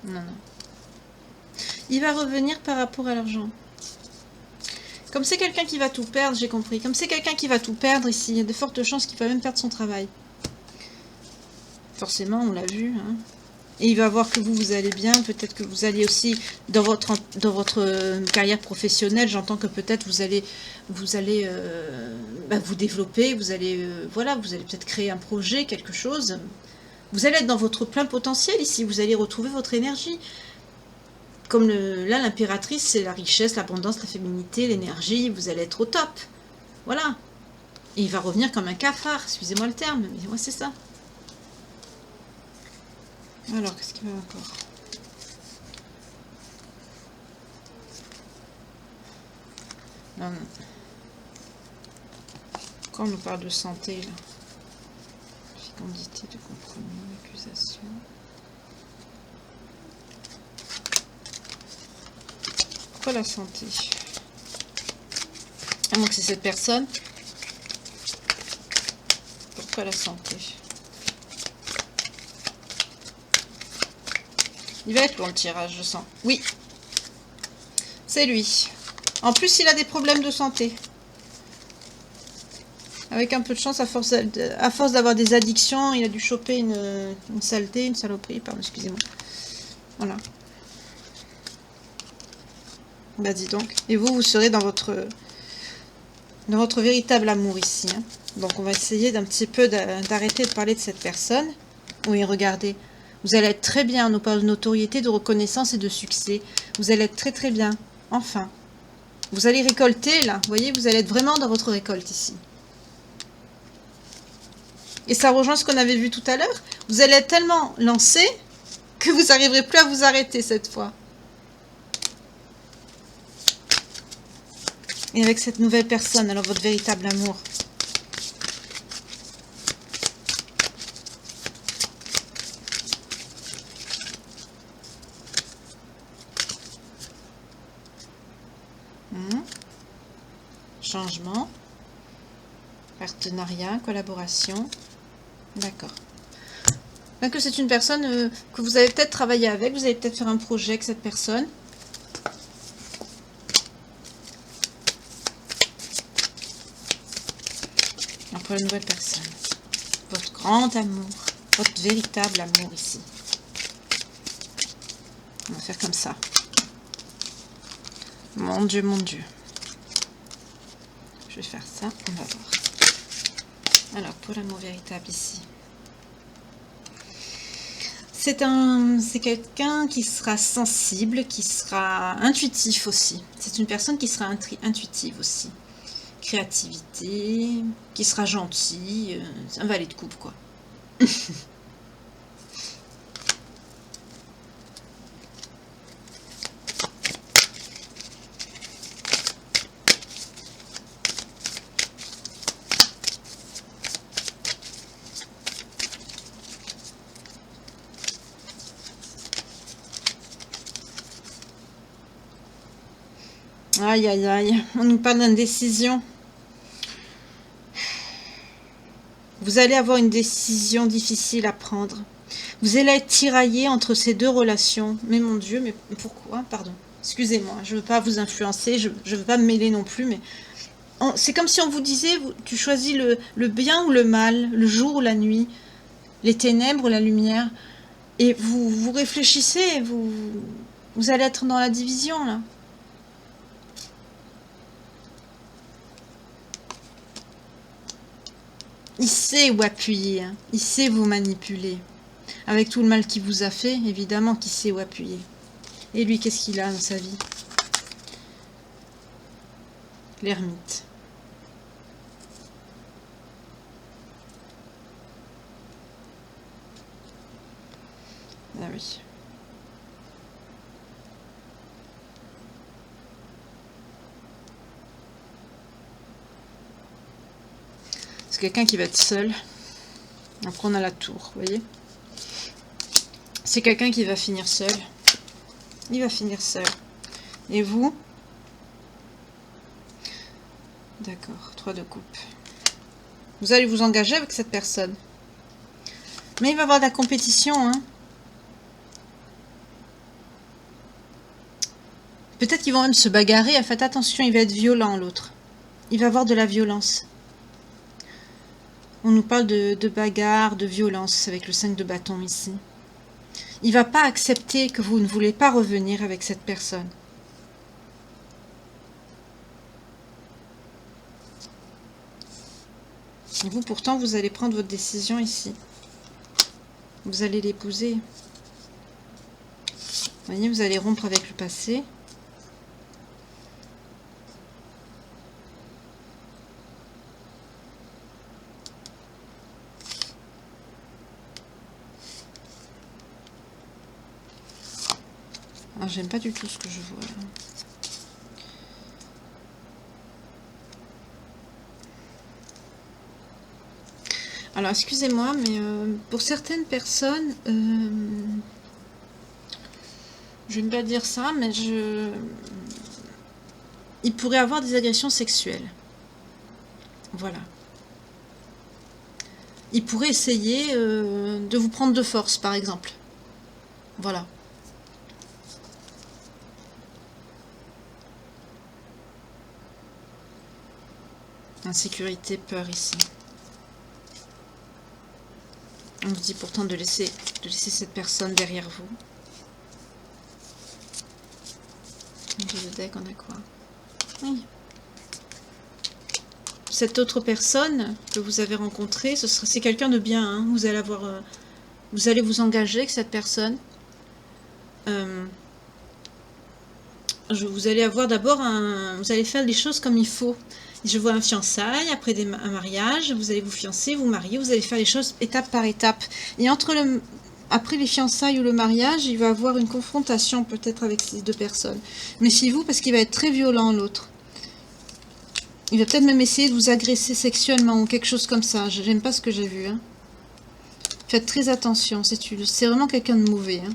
Non, non. Il va revenir par rapport à l'argent. Comme c'est quelqu'un qui va tout perdre, j'ai compris. Comme c'est quelqu'un qui va tout perdre ici, il y a de fortes chances qu'il va même perdre son travail. Forcément, on l'a vu. Hein. Et il va voir que vous allez bien. Peut-être que vous allez aussi, dans votre carrière professionnelle, j'entends que peut-être vous allez vous développer. Vous allez, voilà, vous allez peut-être créer un projet, quelque chose. Vous allez être dans votre plein potentiel ici. Vous allez retrouver votre énergie. Comme là, l'impératrice, c'est la richesse, l'abondance, la féminité, l'énergie. Vous allez être au top. Voilà. Et il va revenir comme un cafard. Excusez-moi le terme, mais moi, c'est ça. Alors, qu'est-ce qu'il y a encore? Non, non. Quand on nous parle de santé, là. Fécondité de compromis, accusation. Pourquoi la santé? Donc c'est cette personne. Pourquoi la santé? Il va être long le tirage, je sens. Oui. C'est lui. En plus, il a des problèmes de santé. Avec un peu de chance, à force d'avoir des addictions, il a dû choper une saleté, une saloperie. Pardon, excusez-moi. Voilà. Bah dis donc. Et vous serez dans votre véritable amour ici. Hein. Donc on va essayer d'un petit peu d'arrêter de parler de cette personne. Oui, regardez. Vous allez être très bien, on parle de notoriété, de reconnaissance et de succès. Vous allez être très très bien. Enfin. Vous allez récolter là. Vous voyez, vous allez être vraiment dans votre récolte ici. Et ça rejoint ce qu'on avait vu tout à l'heure. Vous allez être tellement lancé que vous n'arriverez plus à vous arrêter cette fois. Et avec cette nouvelle personne, alors votre véritable amour. Changement. Partenariat, collaboration. D'accord. Donc c'est une personne que vous allez peut-être travailler avec, vous allez peut-être faire un projet avec cette personne. Après la nouvelle personne. Votre grand amour, votre véritable amour ici. On va faire comme ça. Mon Dieu, mon Dieu. Je vais faire ça, on va voir. Alors, pour l'amour véritable ici. C'est quelqu'un qui sera sensible, qui sera intuitif aussi. C'est une personne qui sera intuitive aussi. Créativité, qui sera gentil. C'est un valet de coupe, quoi. Aïe, aïe, aïe. On nous parle d'indécision. Vous allez avoir une décision difficile à prendre. Vous allez être tiraillé entre ces deux relations. Mais mon Dieu, mais pourquoi? Pardon. Excusez-moi, je ne veux pas vous influencer, je ne veux pas me mêler non plus, mais... C'est comme si on vous disait, tu choisis le bien ou le mal, le jour ou la nuit, les ténèbres ou la lumière. Et vous réfléchissez, vous allez être dans la division, là. Il sait où appuyer, hein. Il sait vous manipuler. Avec tout le mal qu'il vous a fait, évidemment qu'il sait où appuyer. Et lui, qu'est-ce qu'il a dans sa vie? L'ermite. Ah oui. C'est quelqu'un qui va être seul. Après on a la tour, vous voyez. C'est quelqu'un qui va finir seul. Il va finir seul. Et vous? D'accord, 3 de coupe. Vous allez vous engager avec cette personne. Mais il va y avoir de la compétition, hein. Peut-être qu'ils vont même se bagarrer. Faites attention, il va être violent, l'autre. Il va avoir de la violence. On nous parle de bagarre, de violence avec le 5 de bâton ici. Il ne va pas accepter que vous ne voulez pas revenir avec cette personne. Et vous, pourtant, vous allez prendre votre décision ici. Vous allez l'épouser. Vous voyez, vous allez rompre avec le passé. Ah, j'aime pas du tout ce que je vois là. Alors, excusez-moi, mais pour certaines personnes, je ne vais pas dire ça, mais il pourrait avoir des agressions sexuelles. Voilà. Il pourrait essayer de vous prendre de force, par exemple. Voilà. Insécurité, peur ici. On vous dit pourtant de laisser cette personne derrière vous. Le deck, on a quoi? Oui. Cette autre personne que vous avez rencontrée, c'est quelqu'un de bien. Hein. Vous allez vous engager avec cette personne. Vous allez avoir d'abord vous allez faire les choses comme il faut. Je vois un fiançailles, après un mariage, vous allez vous fiancer, vous marier, vous allez faire les choses étape par étape. Et après les fiançailles ou le mariage, il va y avoir une confrontation peut-être avec ces deux personnes. Méfiez-vous parce qu'il va être très violent l'autre. Il va peut-être même essayer de vous agresser sexuellement ou quelque chose comme ça. J'aime pas ce que j'ai vu. Hein. Faites très attention, c'est vraiment quelqu'un de mauvais. Hein.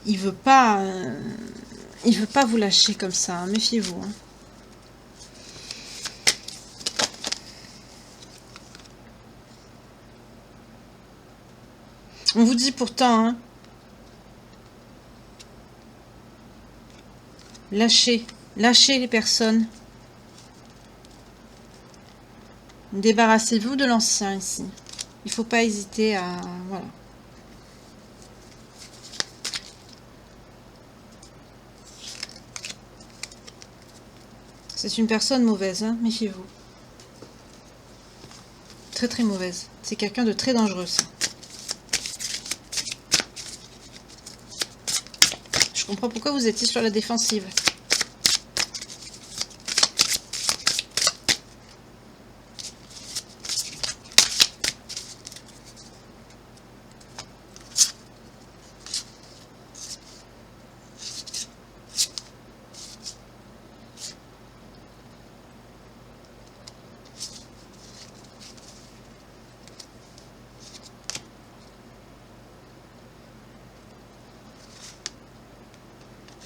Il veut pas vous lâcher comme ça, hein. Méfiez-vous. Hein. On vous dit pourtant, hein, lâchez les personnes. Débarrassez-vous de l'ancien ici. Il ne faut pas hésiter à... Voilà. C'est une personne mauvaise, hein, méfiez-vous. Très très mauvaise. C'est quelqu'un de très dangereux, ça. Je comprends pourquoi vous étiez sur la défensive.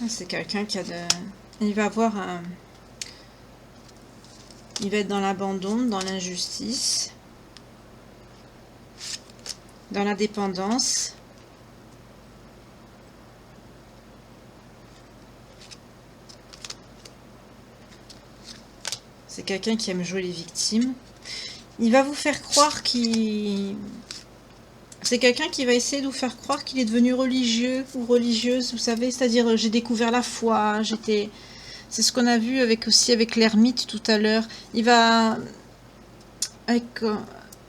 C'est quelqu'un qui a de... Il va avoir un... Il va être dans l'abandon, dans l'injustice, dans la dépendance. C'est quelqu'un qui aime jouer les victimes. Il va vous faire croire qu'il... C'est quelqu'un qui va essayer de vous faire croire qu'il est devenu religieux ou religieuse, vous savez, c'est-à-dire j'ai découvert la foi, j'étais... C'est ce qu'on a vu aussi avec l'ermite tout à l'heure. Il va avec,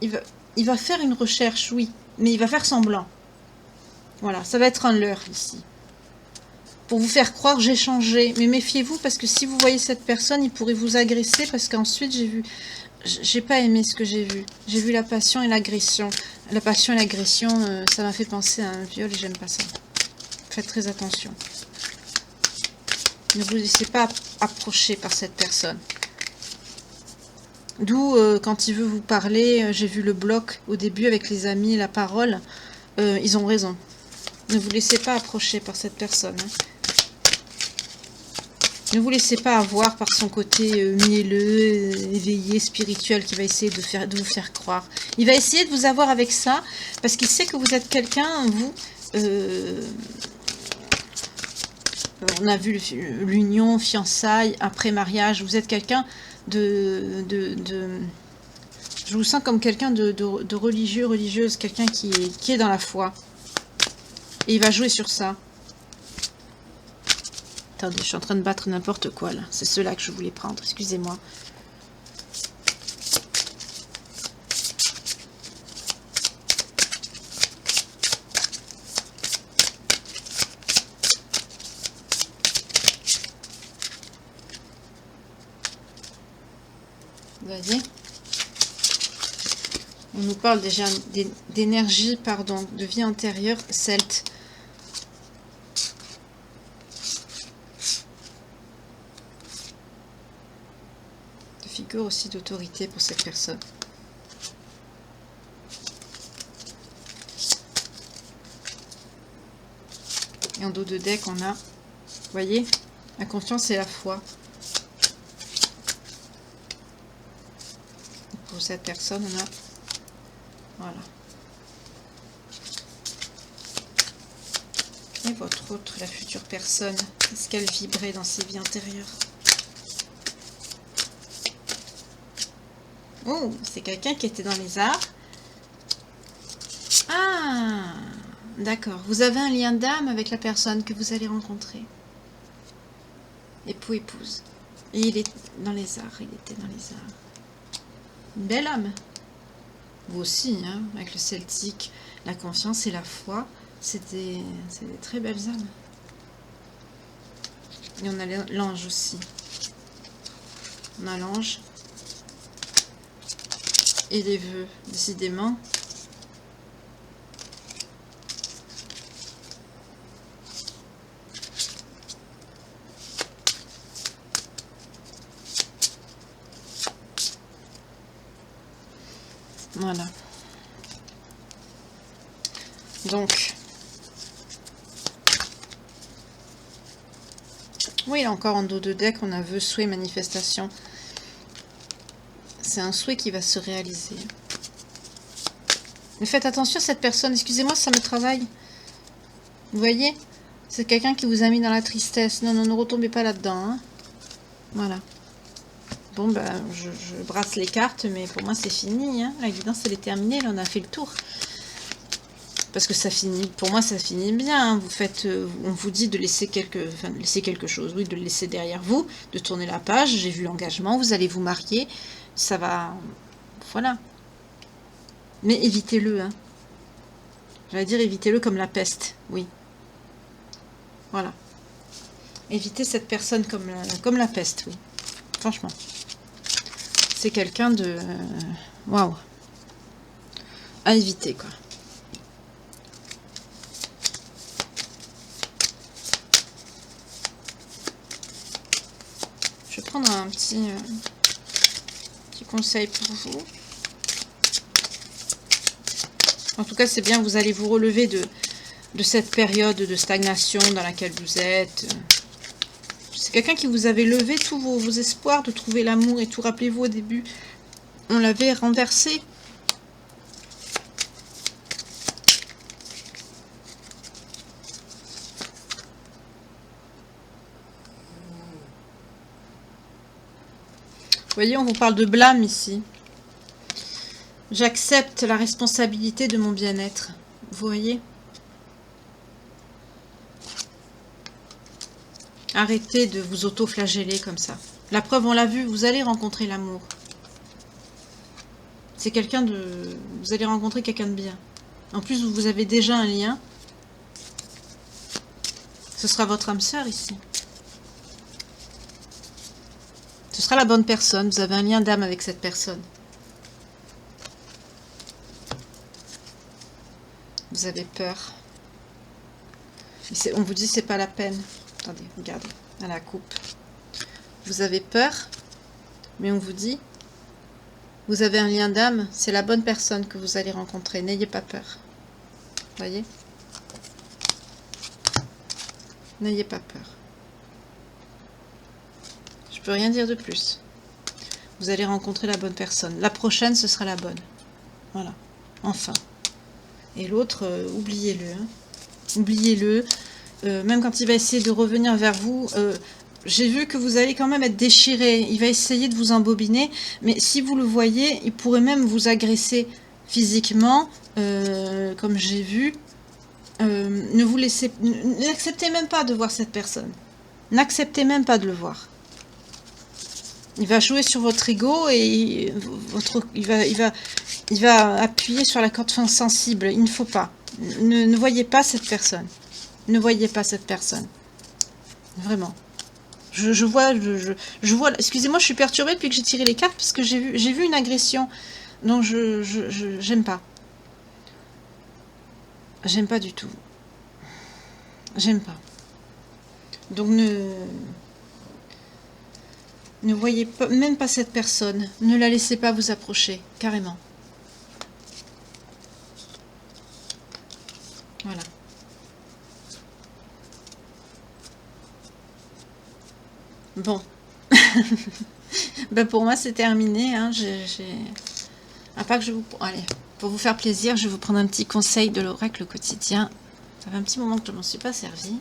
il va faire une recherche, oui, mais il va faire semblant. Voilà, ça va être un leurre ici. Pour vous faire croire, j'ai changé. Mais méfiez-vous, parce que si vous voyez cette personne, il pourrait vous agresser, parce qu'ensuite, j'ai pas aimé ce que j'ai vu. J'ai vu la passion et l'agression. La passion et l'agression, ça m'a fait penser à un viol et j'aime pas ça. Faites très attention. Ne vous laissez pas approcher par cette personne. D'où, quand il veut vous parler, j'ai vu le bloc au début avec les amis, la parole. Ils ont raison. Ne vous laissez pas approcher par cette personne. Hein. Ne vous laissez pas avoir par son côté mielleux, éveillé, spirituel qui va essayer de vous faire croire. Il va essayer de vous avoir avec ça parce qu'il sait que vous êtes quelqu'un, vous... on a vu l'union, fiançailles, après mariage. Vous êtes quelqu'un de... Je vous sens comme quelqu'un de religieux, religieuse, quelqu'un qui est dans la foi. Et il va jouer sur ça. Attendez, je suis en train de battre n'importe quoi là. C'est ceux-là que je voulais prendre, excusez-moi. Vous voyez ? On nous parle déjà d'énergie, pardon, de vie antérieure celte. Figure aussi d'autorité pour cette personne. Et en dos de deck, on a, vous voyez, la confiance et la foi. Pour cette personne, on a, voilà. Et votre autre, la future personne, est-ce qu'elle vibrait dans ses vies antérieures? Oh, c'est quelqu'un qui était dans les arts. Ah, d'accord. Vous avez un lien d'âme avec la personne que vous allez rencontrer. Époux, épouse. Et il est dans les arts. Il était dans les arts. Une belle âme. Vous aussi, hein, avec le celtique, la confiance et la foi. C'est des très belles âmes. Et on a l'ange aussi. On a l'ange. Et les vœux, décidément. Voilà. Donc. Oui, encore en dos de deck, on a vœux, souhaits, manifestation. C'est un souhait qui va se réaliser. Mais faites attention à cette personne. Excusez-moi, ça me travaille. Vous voyez? C'est quelqu'un qui vous a mis dans la tristesse. Non, non, ne retombez pas là-dedans. Hein. Voilà. Bon, ben, je brasse les cartes, mais pour moi, c'est fini. Hein. La guidance, elle est terminée. Là, on a fait le tour. Parce que ça finit, pour moi, ça finit bien. Hein. Vous faites, on vous dit de laisser laisser quelque chose. Oui, de le laisser derrière vous, de tourner la page. J'ai vu l'engagement. Vous allez vous marier. Ça va... Voilà. Mais évitez-le. Hein. J'allais dire évitez-le comme la peste. Oui. Voilà. Évitez cette personne comme la peste. Oui. Franchement. C'est quelqu'un de... Waouh. À éviter, quoi. Je vais prendre un petit conseil pour vous. En tout cas, c'est bien, vous allez vous relever de cette période de stagnation dans laquelle vous êtes. C'est quelqu'un qui vous avait levé tous vos espoirs de trouver l'amour et tout. Rappelez-vous, au début, on l'avait renversé. Vous voyez, on vous parle de blâme ici. J'accepte la responsabilité de mon bien-être. Vous voyez? Arrêtez de vous auto-flageller comme ça. La preuve, on l'a vu, vous allez rencontrer l'amour. C'est quelqu'un de... Vous allez rencontrer quelqu'un de bien. En plus, vous avez déjà un lien. Ce sera votre âme sœur ici. Ce sera la bonne personne. Vous avez un lien d'âme avec cette personne. Vous avez peur. On vous dit c'est pas la peine. Attendez, regardez. À la coupe. Vous avez peur. Mais on vous dit... Vous avez un lien d'âme. C'est la bonne personne que vous allez rencontrer. N'ayez pas peur. Voyez? N'ayez pas peur. Je peux rien dire de plus. Vous allez rencontrer la bonne personne. La prochaine, ce sera la bonne. Voilà. Enfin. Et l'autre, oubliez-le. Hein. Oubliez-le. Même quand il va essayer de revenir vers vous, j'ai vu que vous allez quand même être déchiré. Il va essayer de vous embobiner. Mais si vous le voyez, il pourrait même vous agresser physiquement, comme j'ai vu. Ne vous laissez... N'acceptez même pas de voir cette personne. N'acceptez même pas de le voir. Il va jouer sur votre ego et il va appuyer sur la corde sensible. Il ne faut pas. Ne voyez pas cette personne. Ne voyez pas cette personne. Vraiment. Je vois... Excusez-moi, je suis perturbée depuis que j'ai tiré les cartes parce que j'ai vu une agression. Donc j'aime pas. J'aime pas du tout. J'aime pas. Donc ne voyez pas, même pas cette personne. Ne la laissez pas vous approcher, carrément. Voilà. Bon. Ben pour moi, c'est terminé. Hein. À part que je vous... Allez, pour vous faire plaisir, je vais vous prendre un petit conseil de l'oracle quotidien. Ça fait un petit moment que je ne m'en suis pas servi.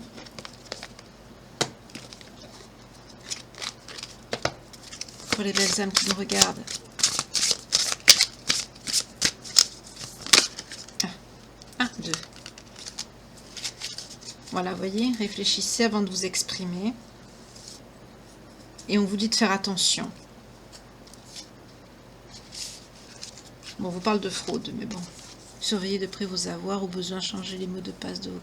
Pour les belles âmes qui nous regardent. Un, deux. Voilà, vous voyez, réfléchissez avant de vous exprimer. Et on vous dit de faire attention. Bon, on vous parle de fraude, mais bon. Surveillez de près vos avoirs, au besoin changer les mots de passe de vos...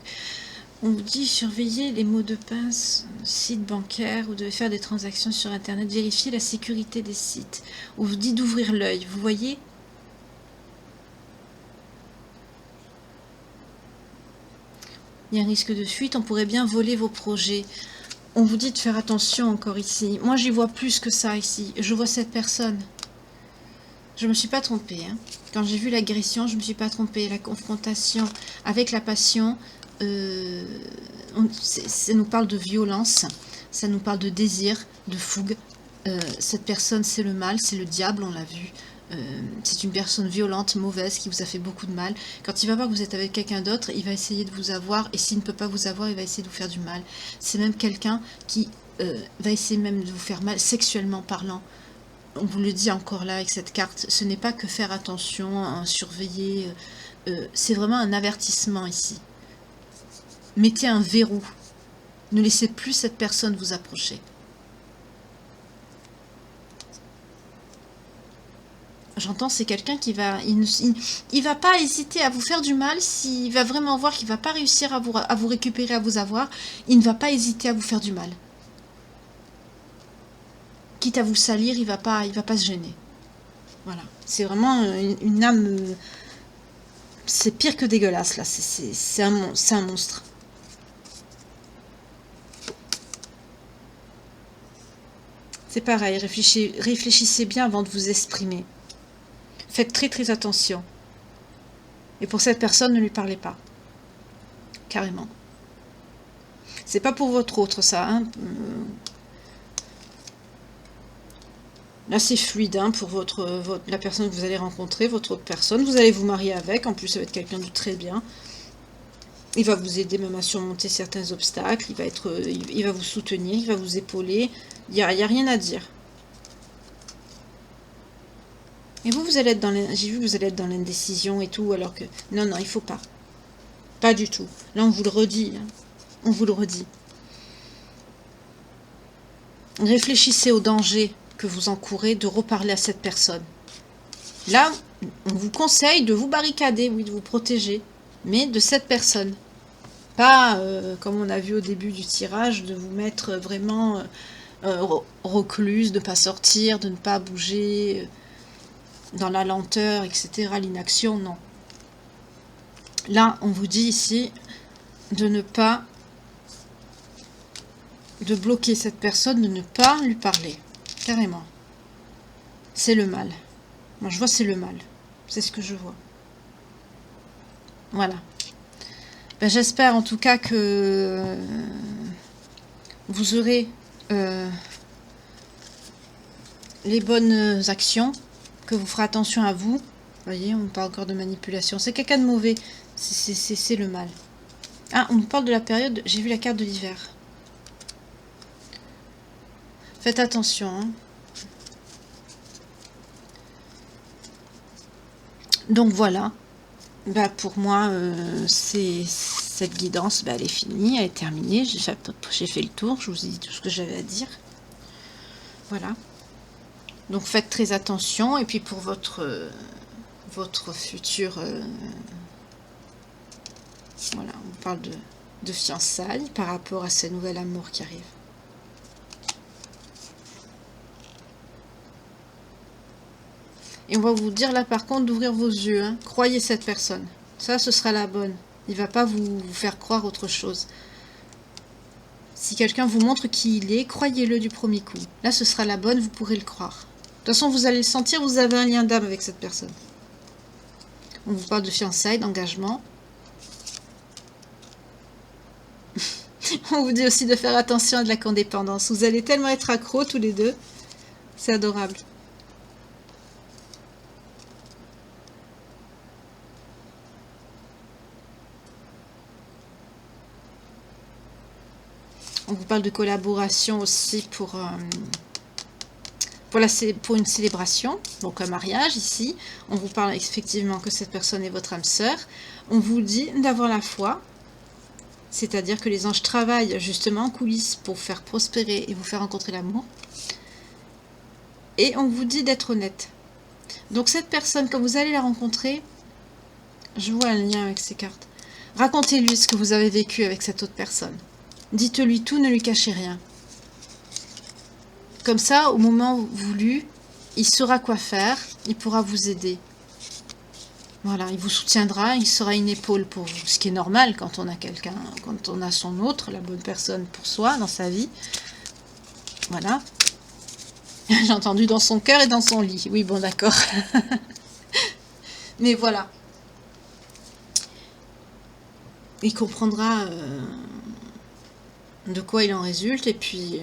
On vous dit surveillez les mots de passe, site bancaire, vous devez faire des transactions sur internet, vérifiez la sécurité des sites. On vous dit d'ouvrir l'œil, vous voyez? Il y a un risque de fuite, on pourrait bien voler vos projets. On vous dit de faire attention encore ici. Moi j'y vois plus que ça ici, je vois cette personne. Je ne me suis pas trompée. Hein. Quand j'ai vu l'agression, je ne me suis pas trompée. La confrontation avec la passion, ça nous parle de violence, ça nous parle de désir, de fougue. Cette personne, c'est le mal, c'est le diable, on l'a vu. C'est une personne violente, mauvaise, qui vous a fait beaucoup de mal. Quand il va voir que vous êtes avec quelqu'un d'autre, il va essayer de vous avoir. Et s'il ne peut pas vous avoir, il va essayer de vous faire du mal. C'est même quelqu'un qui va essayer même de vous faire mal, sexuellement parlant. On vous le dit encore là avec cette carte, ce n'est pas que faire attention, surveiller, c'est vraiment un avertissement ici. Mettez un verrou, ne laissez plus cette personne vous approcher. J'entends, c'est quelqu'un qui va, il va pas hésiter à vous faire du mal, s'il va vraiment voir qu'il va pas réussir à vous récupérer, à vous avoir, il ne va pas hésiter à vous faire du mal. Quitte à vous salir, il va pas se gêner. Voilà, c'est vraiment une âme, c'est pire que dégueulasse là, c'est un monstre. C'est pareil, réfléchissez bien avant de vous exprimer. Faites très très attention. Et pour cette personne, ne lui parlez pas. Carrément. C'est pas pour votre autre ça, hein. Là, c'est fluide hein, pour la personne que vous allez rencontrer, votre autre personne. Vous allez vous marier avec. En plus, ça va être quelqu'un de très bien. Il va vous aider même à surmonter certains obstacles. Il va vous soutenir, il va vous épauler. Il n'y a rien à dire. Et vous allez être dans j'ai vu que vous allez être dans l'indécision et tout, alors que... Non, il ne faut pas. Pas du tout. Là, on vous le redit. Hein. On vous le redit. Réfléchissez au danger que vous encourez de reparler à cette personne. Là, on vous conseille de vous barricader, oui, de vous protéger, mais de cette personne. Pas, comme on a vu au début du tirage, de vous mettre vraiment recluse, de ne pas sortir, de ne pas bouger, dans la lenteur, etc., l'inaction, non. Là, on vous dit ici de ne pas, de bloquer cette personne, de ne pas lui parler, carrément. C'est le mal. Moi, je vois c'est le mal. C'est ce que je vois. Voilà. Ben, j'espère en tout cas que vous aurez les bonnes actions, que vous ferez attention à vous. Vous voyez, on parle encore de manipulation. C'est quelqu'un de mauvais. C'est le mal. Ah, on nous parle de la période. J'ai vu la carte de l'hiver. Faites attention. Hein. Donc voilà. Bah pour moi, cette guidance, bah elle est finie, elle est terminée. J'ai fait le tour. Je vous ai dit tout ce que j'avais à dire. Voilà. Donc faites très attention. Et puis pour votre futur... voilà, on parle de fiançailles par rapport à ce nouvel amour qui arrive. Et on va vous dire là par contre d'ouvrir vos yeux. Hein. Croyez cette personne. Ça, ce sera la bonne. Il ne va pas vous faire croire autre chose. Si quelqu'un vous montre qui il est, croyez-le du premier coup. Là, ce sera la bonne, vous pourrez le croire. De toute façon, vous allez le sentir, vous avez un lien d'âme avec cette personne. On vous parle de fiançailles, d'engagement. On vous dit aussi de faire attention à de la codépendance. Vous allez tellement être accros tous les deux. C'est adorable. On vous parle de collaboration aussi pour une célébration, donc un mariage ici. On vous parle effectivement que cette personne est votre âme sœur. On vous dit d'avoir la foi, c'est-à-dire que les anges travaillent justement en coulisses pour faire prospérer et vous faire rencontrer l'amour. Et on vous dit d'être honnête. Donc cette personne, quand vous allez la rencontrer, je vois un lien avec ces cartes. Racontez-lui ce que vous avez vécu avec cette autre personne. Dites-lui tout, ne lui cachez rien. Comme ça, au moment voulu, il saura quoi faire, il pourra vous aider. Voilà, il vous soutiendra, il sera une épaule pour vous. Ce qui est normal quand on a quelqu'un, quand on a son autre, la bonne personne pour soi dans sa vie. Voilà. J'ai entendu dans son cœur et dans son lit. Oui, bon, d'accord. Mais voilà. Il comprendra de quoi il en résulte et puis...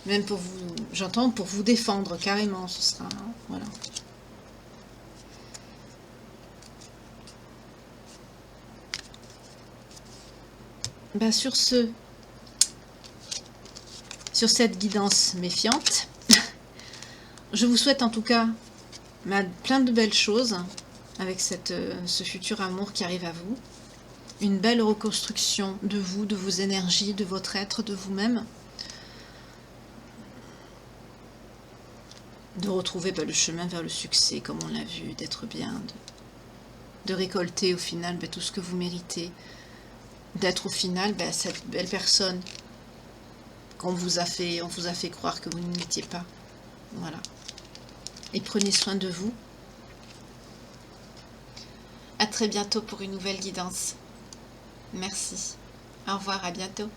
même pour vous, j'entends, pour vous défendre carrément, ce sera, voilà. Ben sur cette guidance méfiante, je vous souhaite en tout cas plein de belles choses avec ce futur amour qui arrive à vous. Une belle reconstruction de vous, de vos énergies, de votre être, de vous-même. De retrouver le chemin vers le succès, comme on l'a vu, d'être bien, de récolter au final tout ce que vous méritez, d'être au final cette belle personne qu'on vous a fait, on vous a fait croire que vous ne l'étiez pas. Voilà. Et prenez soin de vous. À très bientôt pour une nouvelle guidance. Merci. Au revoir, à bientôt.